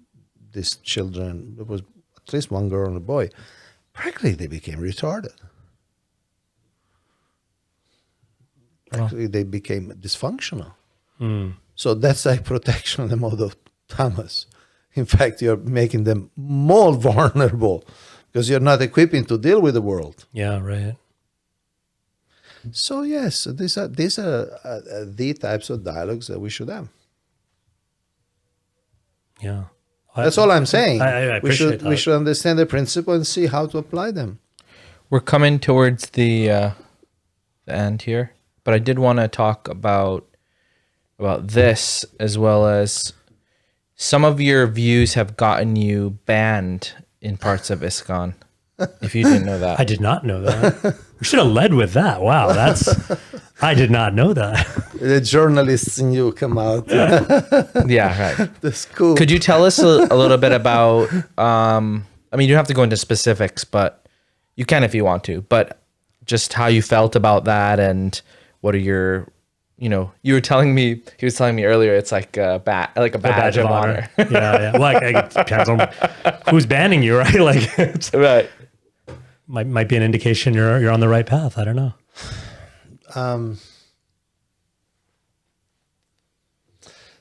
these children, there was at least one girl and a boy, practically they became retarded. Practically they became dysfunctional. So that's like protection in the mode of tamas. In fact, you're making them more vulnerable because you're not equipping to deal with the world. Yeah, right. So yes, these are the types of dialogues that we should have. Yeah. That's all I'm saying. I appreciate that. We should understand the principle and see how to apply them. We're coming towards the end here, but I did want to talk about this as well as some of your views have gotten you banned in parts of ISKCON. If you didn't know that, I did not know that. We should have led with that. Wow, I did not know that. The journalists in you come out. yeah, right. The school. Could you tell us a little bit about? I mean, you don't have to go into specifics, but you can if you want to. But just how you felt about that, and what are your, you were telling me. He was telling me earlier. It's like a badge of honor. yeah. Well, it depends on who's banning you, right? Like, right. Might be an indication you're on the right path. I don't know.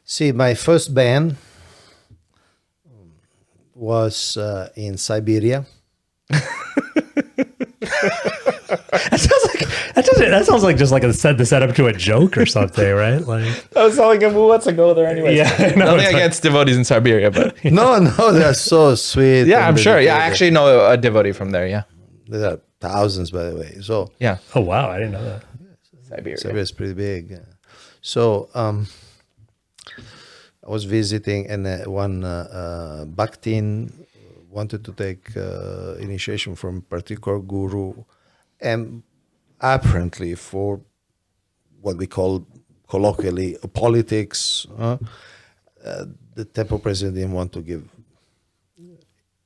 See, my first ban was in Siberia. That sounds like just like the setup to a joke or something, right? Like, I was telling him, who wants to go there anyway? Yeah, nothing against devotees in Siberia, but No, they're so sweet. yeah, I'm sure. Yeah, I actually know a devotee from there. Yeah, There are thousands, by the way. So yeah. oh wow, I didn't know that. Siberia is pretty big. Yeah. So I was visiting, and one Bhaktin wanted to take initiation from a particular guru, and apparently for what we call colloquially politics, the temple president didn't want to give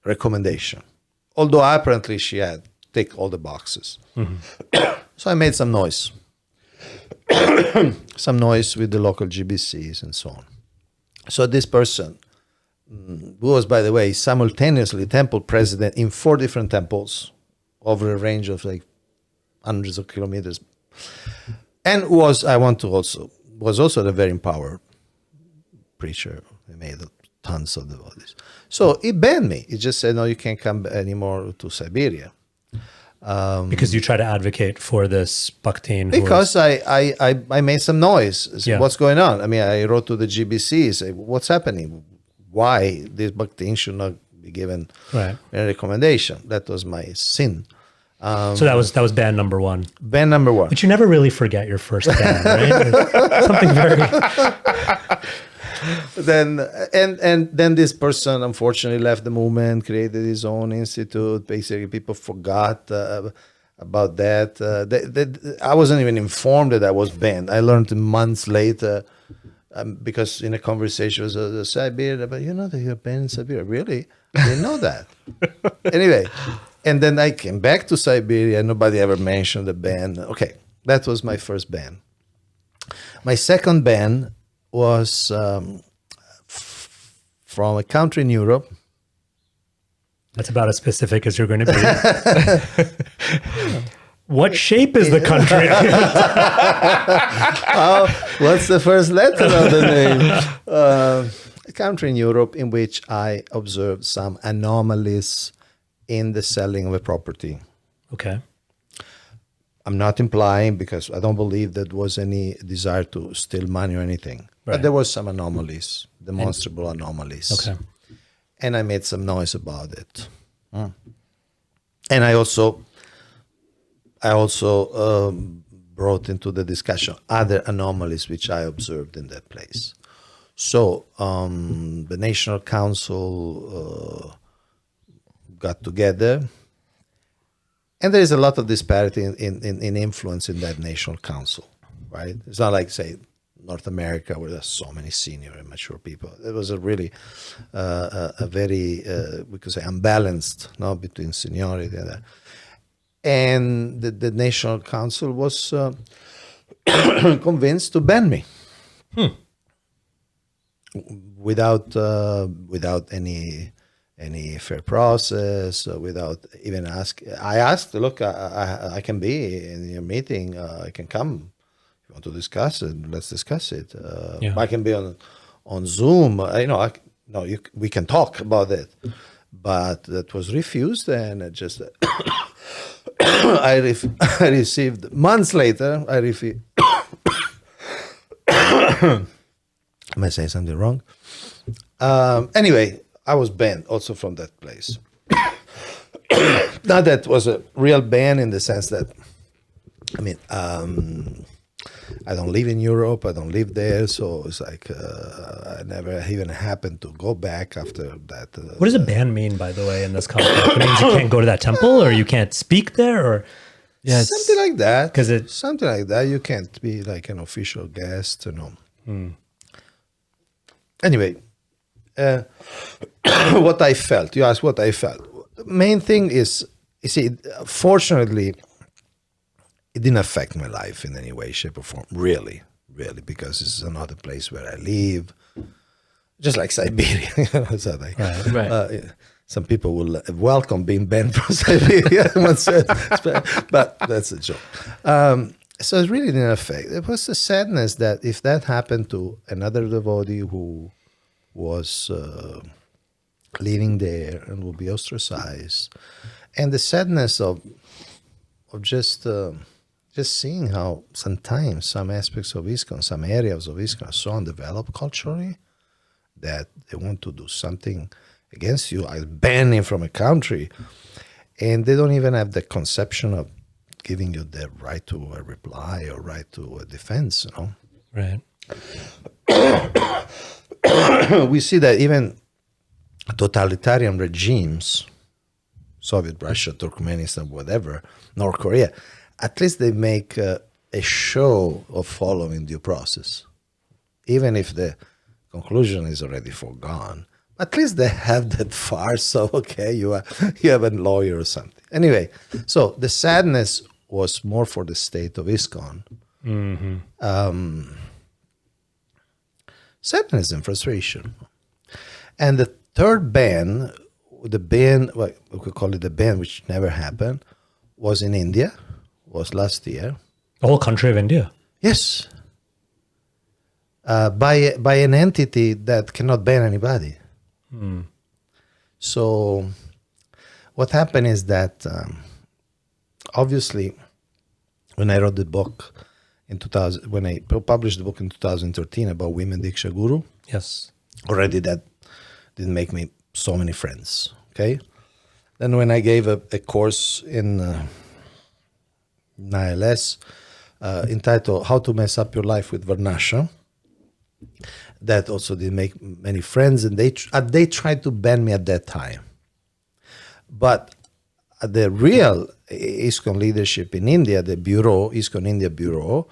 recommendation. Although apparently she had ticked all the boxes. So I made some noise. Some noise with the local GBCs and so on. So this person, who was, by the way, simultaneously temple president in 4 different temples over a range of like hundreds of kilometers, and was also a very empowered preacher. He made tons of devotees. So he banned me. He just said, no, you can't come anymore to Siberia. Because you try to advocate for this Bhaktin. Because I made some noise. Yeah. What's going on? I mean, I wrote to the GBC, say, what's happening? Why this Bhaktin should not be given a recommendation? That was my sin. So that was ban number 1. Ban number 1. But you never really forget your first ban, right? Something very... then then this person unfortunately left the movement, created his own institute. Basically, people forgot about that. I wasn't even informed that I was banned. I learned months later because in a conversation with a Siberia, but you know that you're banned in Siberia. Really? I didn't know that. Anyway, and then I came back to Siberia. Nobody ever mentioned the ban. Okay, that was my first ban. My second ban was from a country in Europe. That's about as specific as you're going to be. What shape is the country? What's the first letter of the name? A country in Europe in which I observed some anomalies in the selling of a property. Okay. I'm not implying, because I don't believe there was any desire to steal money or anything. Right. But there were some anomalies, demonstrable anomalies. Okay. And I made some noise about it. And I also brought into the discussion other anomalies which I observed in that place. So the National Council got together, and there is a lot of disparity in influence in that National Council, right? It's not like, say, North America, where there's so many senior and mature people. It was a really a very we could say unbalanced, no, between seniority and that. And the National Council was convinced to ban me without any fair process, without even ask. I asked, look, I can be in your meeting. I can come. If you want to discuss it, let's discuss it. I can be on Zoom. We can talk about it. But that was refused, and it just I received months later. Am I saying something wrong? Anyway, I was banned also from that place. Now that was a real ban in the sense that, I mean, I don't live in Europe. I don't live there, so it's like I never even happened to go back after that. What does a ban mean, by the way, in this context? It means you can't go to that temple, or you can't speak there, or something like that. Because something like that. You can't be like an official guest, you know. Anyway, what I felt. You asked what I felt. The main thing is, you see, fortunately, it didn't affect my life in any way, shape, or form. Really, because it's another place where I live. Just like Siberia. So like, Right. Some people will welcome being banned from Siberia, but that's a joke. So it really didn't affect. It was the sadness that if that happened to another devotee who was living there and will be ostracized, and the sadness of just seeing how sometimes some aspects of ISKCON, some areas of ISKCON are so undeveloped culturally that they want to do something against you, I ban you from a country, and they don't even have the conception of giving you the right to a reply or right to a defense, you know. right. We see that even totalitarian regimes, Soviet Russia, Turkmenistan, whatever, North Korea, at least they make a show of following due process. Even if the conclusion is already foregone, at least they have that farce. So, okay, you have a lawyer or something. Anyway, so the sadness was more for the state of ISKCON. Sadness and frustration. And the third ban, well, we could call it the ban, which never happened, was in India, was last year. The whole country of India. Yes. By an entity that cannot ban anybody. So what happened is that obviously when I wrote the book in 2000, when I published the book in 2013 about women Diksha Guru, Yes. already that didn't make me so many friends. Okay. Then when I gave a course in ILS entitled How to Mess Up Your Life with Varnasrama, that also didn't make many friends, and they tried to ban me at that time. But the real ISKCON leadership in India, the bureau, ISKCON India Bureau,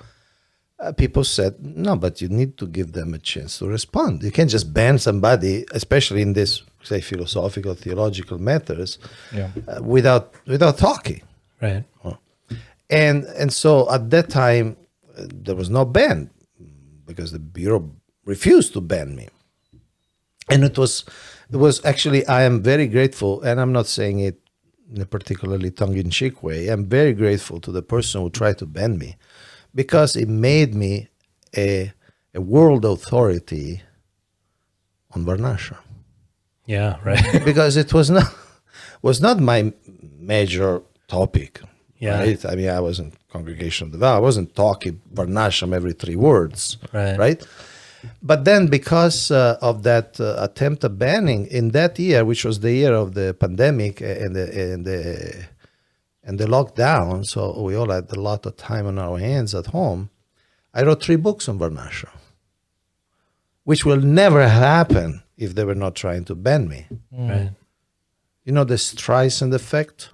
people said, no, but you need to give them a chance to respond. You can't just ban somebody, especially in this, say, philosophical, theological matters, without talking. Right. And so at that time, there was no ban because the bureau refused to ban me. And it was actually, I am very grateful, and I'm not saying it in a particularly tongue-in-cheek way. I'm very grateful to the person who tried to ban me, because it made me a world authority on Varnasrama. Yeah, right. Because it was not my major topic. Yeah. Right? I mean, I wasn't congregational development. I wasn't talking Varnasrama every 3 words. Right? But then, because of that attempt at banning in that year, which was the year of the pandemic and the lockdown, so we all had a lot of time on our hands at home, I wrote 3 books on Varnasrama, which will never happen if they were not trying to ban me. Right. You know the Streisand effect?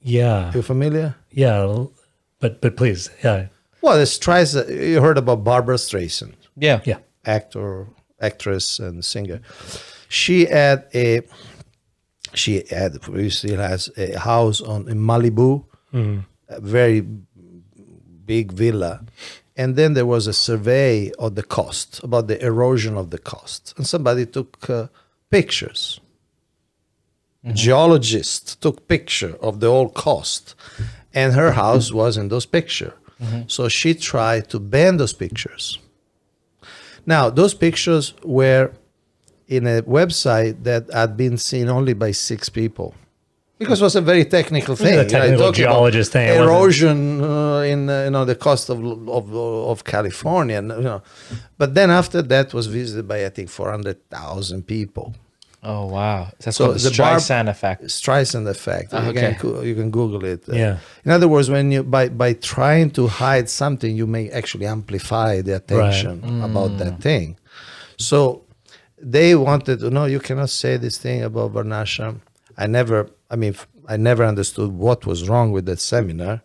Yeah. You familiar? Yeah. But please, yeah. Well, the Streisand, you heard about Barbara Streisand. Yeah. Yeah. Actor, actress, and singer. She still has a house in Malibu, a very big villa. And then there was a survey of the cost, about the erosion of the cost. And somebody took pictures. A geologist took picture of the whole cost. And her house was in those pictures. So she tried to ban those pictures. Now, those pictures were in a website that had been seen only by 6 people, because it was a very technical thing. A technical geologist thing. Erosion in the coast of California, But then after that was visited by, I think, 400,000 people. Oh, wow. That's So called the Streisand effect. Streisand effect. Okay. You can Google it. Yeah. In other words, when you by trying to hide something, you may actually amplify the attention about that thing. So they wanted to know, you cannot say this thing about Varnasrama. I never understood what was wrong with that seminar.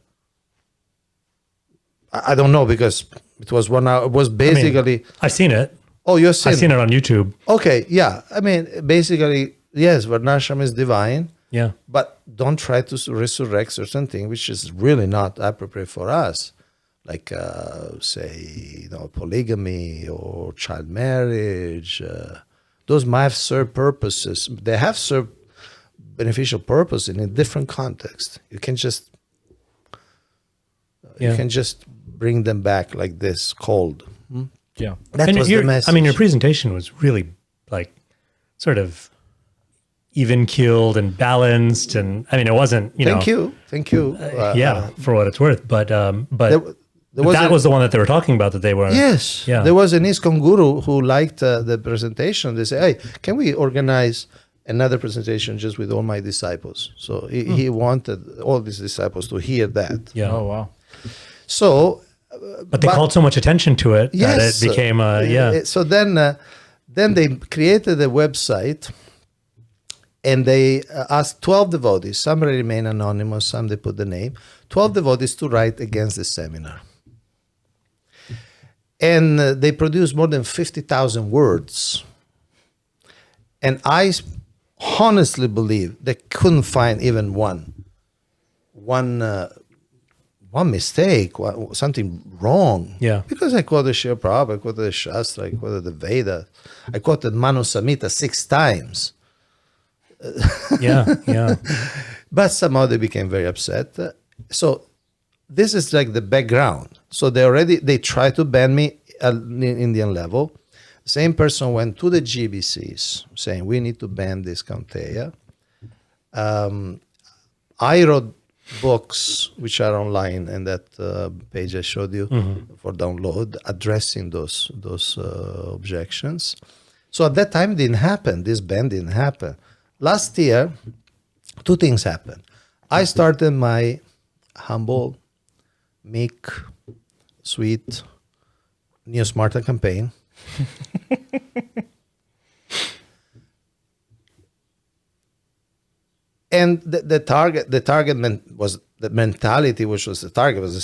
I don't know, because it was 1 hour. It was basically. I've seen it. Oh, you've seen it? I've seen it on YouTube. Okay, yeah. I mean, basically, yes, Varnasrama is divine. Yeah. But don't try to resurrect certain things, which is really not appropriate for us. Like, say, polygamy or child marriage. Those might have served purposes. They have served beneficial purpose in a different context. You can just bring them back like this, cold. Yeah. That was the message. I mean, your presentation was really like sort of even keeled and balanced, and I mean, it wasn't. Thank you. For what it's worth. But that was the one that they were talking about. That they were. Yes. Yeah. There was an ISKCON guru who liked the presentation. They said, "Hey, can we organize another presentation just with all my disciples?" So he wanted all these disciples to hear that. Yeah. Oh, wow. So. But they called so much attention to it that it became So then they created a website, and they asked 12 devotees. Some remain anonymous, some they put the name. 12 devotees to write against the seminar, and they produced more than 50,000 words. And I honestly believe they couldn't find even one mistake, something wrong. Yeah. Because I quoted Srila Prabhupada, I quoted the Shastra, I quoted the Veda, I quoted Manu Samhita 6 times. Yeah. But somehow they became very upset. So this is like the background. So they tried to ban me at Indian level. Same person went to the GBCs saying, we need to ban this Kaunteya. I wrote books which are online, and that page I showed you for download, addressing those objections. So at that time, it didn't happen. This ban didn't happen. Last year, 2 things happened. I started my humble, meek, sweet Neo Smarta campaign. And the mentality, which was the target, was the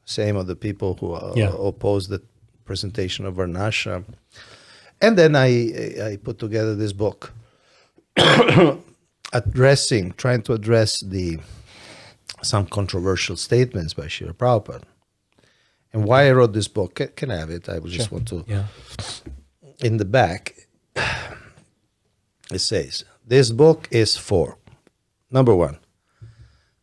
same of the people who opposed the presentation of Varnasrama. And then I put together this book, trying to address some controversial statements by Srila Prabhupada. And why I wrote this book, can I have it? I just want to, in the back, it says, this book is for, number one,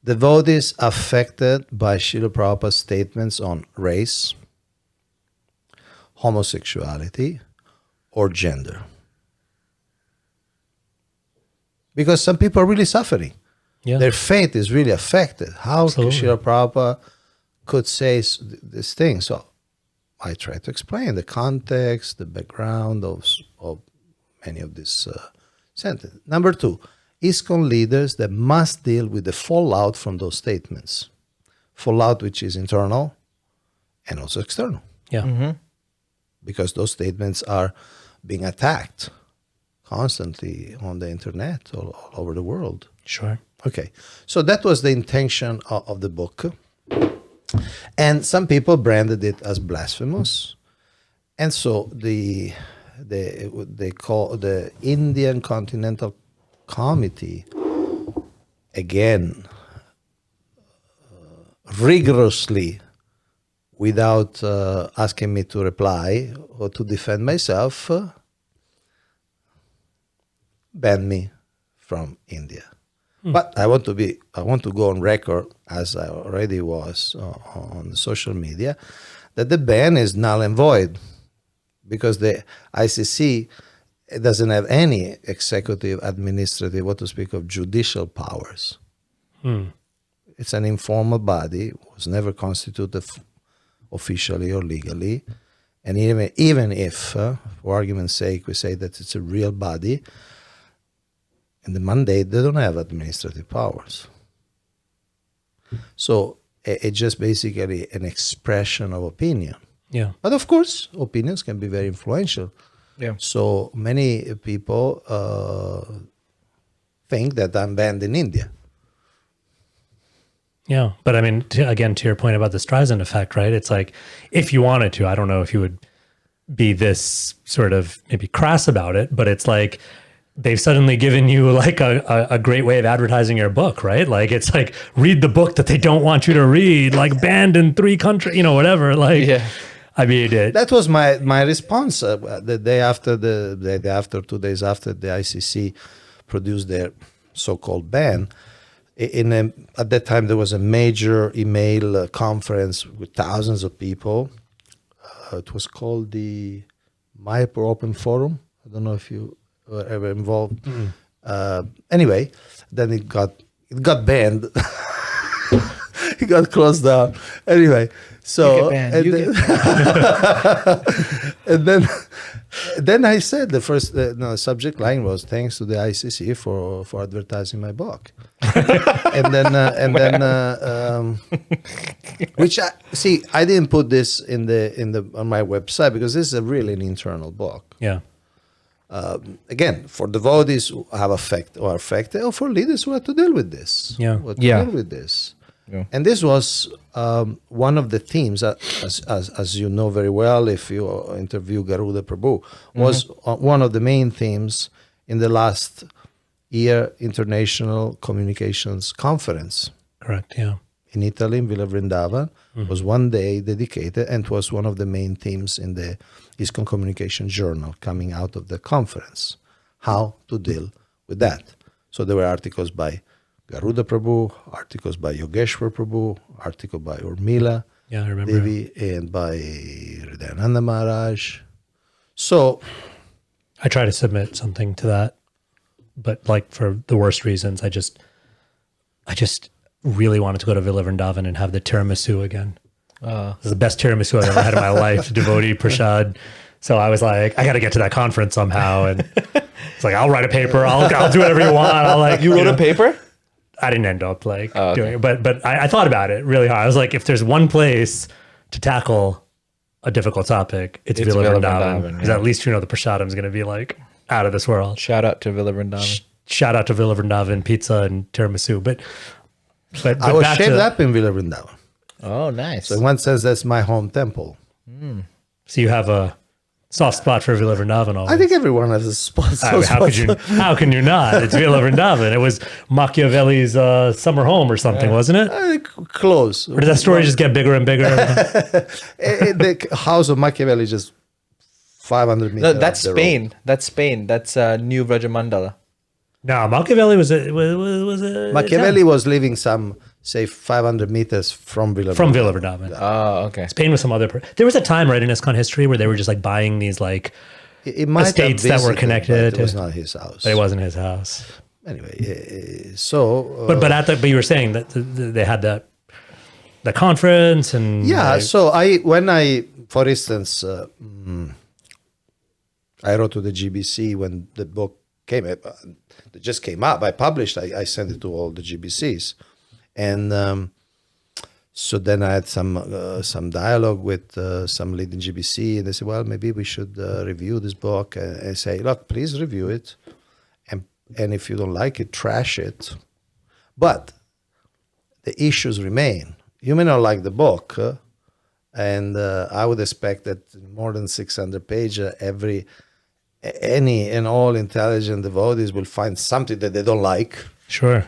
devotees affected by Srila Prabhupada's statements on race, homosexuality, or gender. Because some people are really suffering. Yeah. Their faith is really affected. How Srila Prabhupada could say this thing? So I try to explain the context, the background of many of these sentences. Number two, ISKCON leaders that must deal with the fallout from those statements. Fallout which is internal and also external. Yeah. Mm-hmm. Because those statements are being attacked constantly on the internet all over the world. Sure. Okay, so that was the intention of the book. And some people branded it as blasphemous. And so they call the Indian Continental Committee, again, rigorously, without asking me to reply or to defend myself, banned me from India. But I want to go on record, as I already was on the social media, that the ban is null and void, because the ICC doesn't have any executive, administrative, what to speak of judicial powers. It's an informal body, was never constituted officially or legally, and even if, for argument's sake, we say that it's a real body, in the mandate, they don't have administrative powers. So it's just basically an expression of opinion. Yeah. But of course, opinions can be very influential. Yeah. So many people think that I'm banned in India. Yeah. But I mean, again, to your point about the Streisand effect, right? It's like, if you wanted to, I don't know if you would be this sort of maybe crass about it, but it's like, they've suddenly given you like a great way of advertising your book, right? Like, it's like, read the book that they don't want you to read, like banned in 3 countries, whatever. Like, I mean, that was my response the day after 2 days after the ICC produced their so-called ban. At that time, there was a major email conference with thousands of people. It was called the Mayapur Open Forum. I don't know if you were ever involved. Anyway, then it got banned. It got closed down. Anyway, so and then I said the first subject line was thanks to the ICC for advertising my book, and then which I didn't put this on my website because this is really an internal book. Yeah. Again, for devotees who are affected, or for leaders who have to deal with this. Deal with this. Yeah. And this was one of the themes, as you know very well, if you interview Garuda Prabhu, was one of the main themes in the last year International Communications Conference. Correct, yeah. In Italy, in Villa Vrindavan, was one day dedicated, and it was one of the main themes in the ISKCON Communication Journal coming out of the conference, how to deal with that. So there were articles by Garuda Prabhu, articles by Yogeshwar Prabhu, article by Urmila Devi, and by Hridayananda Maharaj. So I try to submit something to that, but like for the worst reasons, I just really wanted to go to Villa Vrindavan and have the tiramisu again. This is the best tiramisu I've ever had in my life, devotee prasad. So I was like, I got to get to that conference somehow. And it's like, I'll write a paper. I'll do whatever you want. You wrote a paper? I didn't end up doing it, but I thought about it really hard. I was like, if there's one place to tackle a difficult topic, it's It's Villa Villa Vrindavan. Vrindavan, Because yeah. at least you know the prasadam is going to be like out of this world. Shout out to Villa Vrindavan. Shout out to Villa Vrindavan pizza and tiramisu. But I was back shaped to, up in Villa Vrindavan. Oh, nice. So in one sense, that's my home temple. so you have a soft spot for Villa Vrindavan. Always. I think everyone has a spot. How can you not? It's Villa Vrindavan. It was Machiavelli's summer home or something, wasn't it? Close. Or did that story just get bigger and bigger? The house of Machiavelli is just 500 meters. No, that's up the road. Spain. That's Spain. That's New Vrajamandala. No, Machiavelli was a Machiavelli was living some, say, 500 meters from Villa. from Villa Vrindavan. Oh, okay. Spain was some other. There was a time, right, in ISKCON history where they were just like buying these like, It might have estates that were visited, connected. but it was not his house. but it wasn't his house. Anyway, so But you were saying that they had the conference and yeah. like, So for instance, I wrote to the GBC when the book came. It just came up. I published. I sent it to all the GBCs, and so then I had some dialogue with some leading GBC, and they said, "Well, maybe we should review this book." And I say, "Look, please review it, and if you don't like it, trash it." But the issues remain. You may not like the book, and I would expect that more than 600 pages, any and all intelligent devotees will find something that they don't like, sure.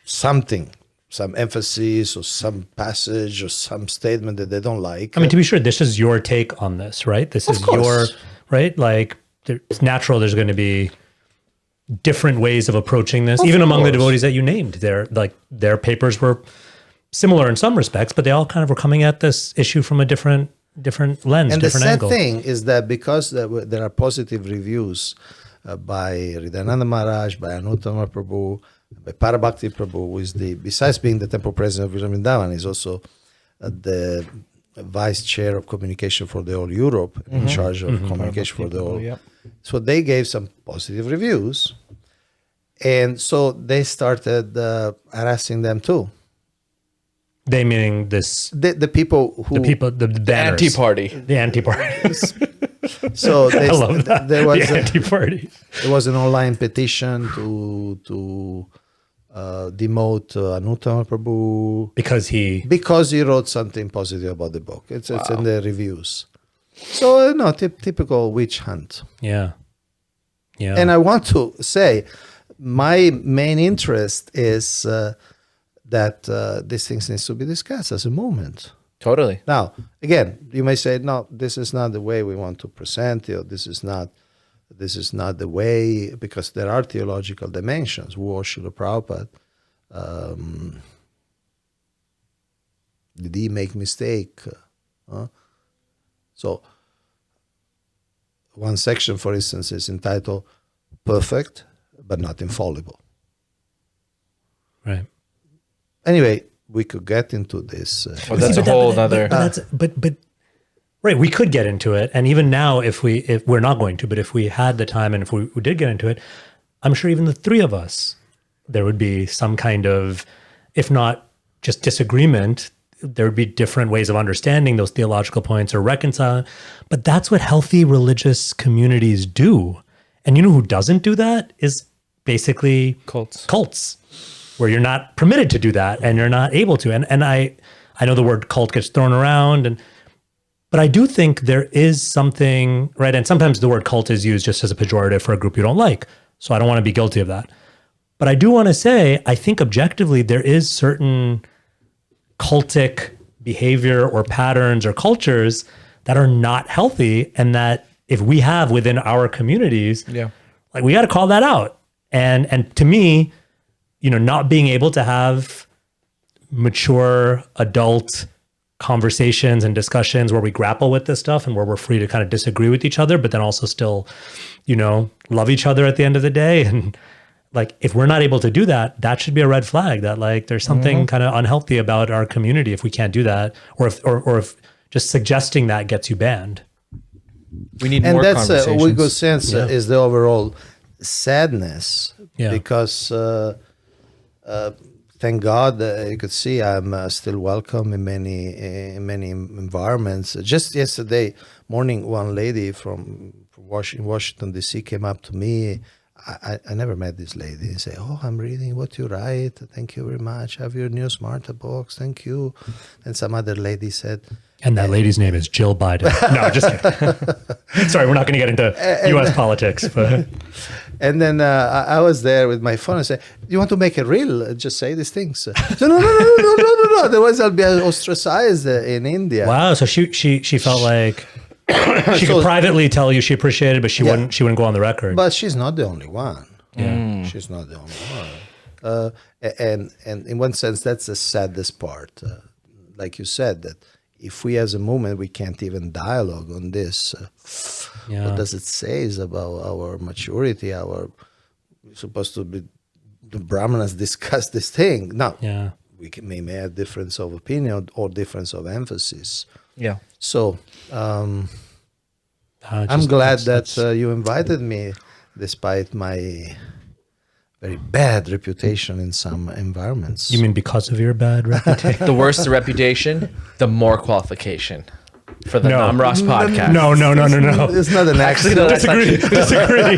something, some emphasis or some passage or some statement that they don't like. I mean, to be sure, this is your take on this, right? This is your course. right. Like, it's natural. There's going to be different ways of approaching this, even among the course. devotees that you named. Their papers were similar in some respects, but they all kind of were coming at this issue from a different lens, And the different sad angle. thing is that because there are positive reviews by Hridayananda Maharaj, by Anuttama Prabhu, by Parabhakti Prabhu, who is besides being the temple president of Vrindavan, is also the vice chair of communication for the whole Europe, in charge of communication for the whole. Yep. So they gave some positive reviews, and so they started harassing them too. They meaning this, The people who the banners, Anti-party. the anti-party. So I love that. there was the anti-party. there was an online petition to demote Anuttama Prabhu Because because he wrote something positive about the book. It's in the reviews. So no, typical witch hunt. yeah. And I want to say, my main interest is that these things needs to be discussed as a movement. Totally. Now, again, you may say, no, this is not the way we want to present it, or this is not the way, because there are theological dimensions. Who was Srila Prabhupada? Did he make mistake? So, one section, for instance, is entitled "Perfect but Not Infallible." Right. Anyway, we could get into this. Well, that's a whole other. But right, we could get into it, and even now, if we're not going to, but if we had the time and if we did get into it, I'm sure even the three of us, there would be some kind of, if not just disagreement, there would be different ways of understanding those theological points or reconciling. But that's what healthy religious communities do. And you know who doesn't do that is basically cults, where you're not permitted to do that and you're not able to. And I know the word cult gets thrown around, but I do think there is something, right? And sometimes the word cult is used just as a pejorative for a group you don't like. So I don't want to be guilty of that. But I do want to say, I think objectively there is certain cultic behavior or patterns or cultures that are not healthy, and that if we have within our communities, like, we got to call that out. And to me, not being able to have mature adult conversations and discussions where we grapple with this stuff and where we're free to kind of disagree with each other, but then also still, love each other at the end of the day. And like, if we're not able to do that, that should be a red flag that, like, there's something kind of unhealthy about our community if we can't do that, or if just suggesting that gets you banned. We need and more that's conversations. we could sense is the overall sadness, because thank God, you could see I'm still welcome in many environments. Just yesterday morning, one lady from Washington D.C. came up to me. I never met this lady. She said, "Oh, I'm reading what you write. Thank you very much. Have your new Smarter books. Thank you." And some other lady said, And that lady's name is Jill Biden. No, just kidding. Sorry, we're not going to get into U.S. politics. But and then I was there with my phone and said, "You want to make a reel? Just say these things." So, no. Otherwise, I'll be ostracized in India. wow, so she felt like she could privately tell you she appreciated it, but she wouldn't go on the record. But she's not the only one. Yeah. She's not the only one. And in one sense, that's the saddest part. Like you said, that if we as a movement, we can't even dialogue on this, what does it say about our maturity? We're supposed to be, the Brahmanas discuss this thing. Now, we may have difference of opinion or difference of emphasis. Yeah. So I'm glad that you invited me, despite my very bad reputation in some environments. You mean because of your bad reputation? The worse the reputation, the more qualification for the Namras podcast. No. It's not an accident. Disagree.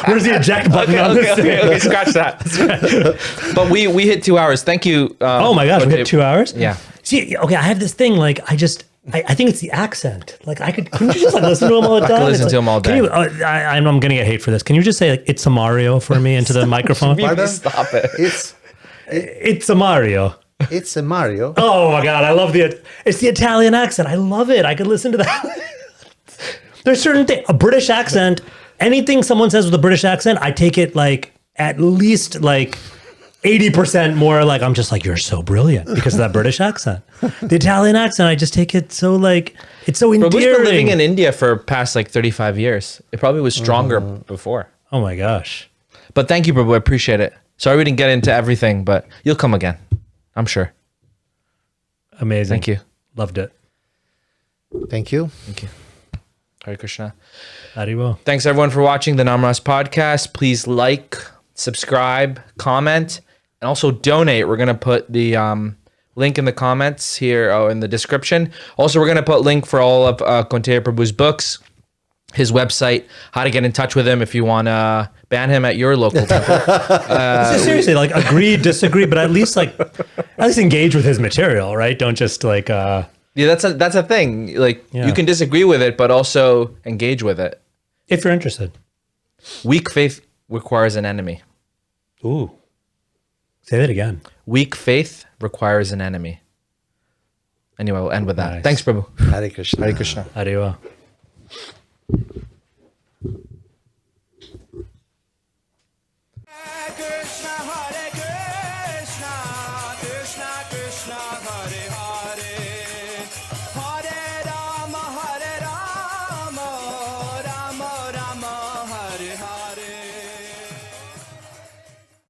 Where's the eject button on this thing? Okay, scratch that. But we hit 2 hours. Thank you. Oh my gosh, we hit 2 hours? Yeah. See, okay, I have this thing, like, I think it's the accent. Like, couldn't you just like listen to him all the time? I can listen to him all day. I'm going to get hate for this. Can you just say, like, "It's a Mario" for me into the microphone? Stop it. It's a Mario. It's a Mario. Oh my God, I love it's the Italian accent. I love it. I could listen to that. There's certain things, a British accent, anything someone says with a British accent, I take it like at least like 80% more like, I'm just like, you're so brilliant because of that British accent. The Italian accent, I just take it so like, it's so endearing. Prabhu's been living in India for past like 35 years. It probably was stronger before. Oh my gosh. But thank you, Prabhu. I appreciate it. Sorry we didn't get into everything, but you'll come again. I'm sure. Amazing. Thank you. Loved it. Thank you. Thank you. Hare Krishna. Haribo. Thanks everyone for watching the Namras podcast. Please like, subscribe, comment, and also donate. We're going to put the link in the comments here in the description. Also, we're going to put link for all of Kaunteya Prabhu's books, his website, how to get in touch with him if you want to ban him at your local temple. Seriously, like agree, disagree, but at least engage with his material, right? Don't just like yeah, that's a thing. Like you can disagree with it, but also engage with it. If you're interested. Weak faith requires an enemy. Ooh. Say that again. Weak faith requires an enemy. Anyway, we'll end with that. Nice. Thanks, Prabhu. Hare Krishna. Hare Krishna. Haribo. Krishna, Krishna, Krishna Krishna, Hare Hare.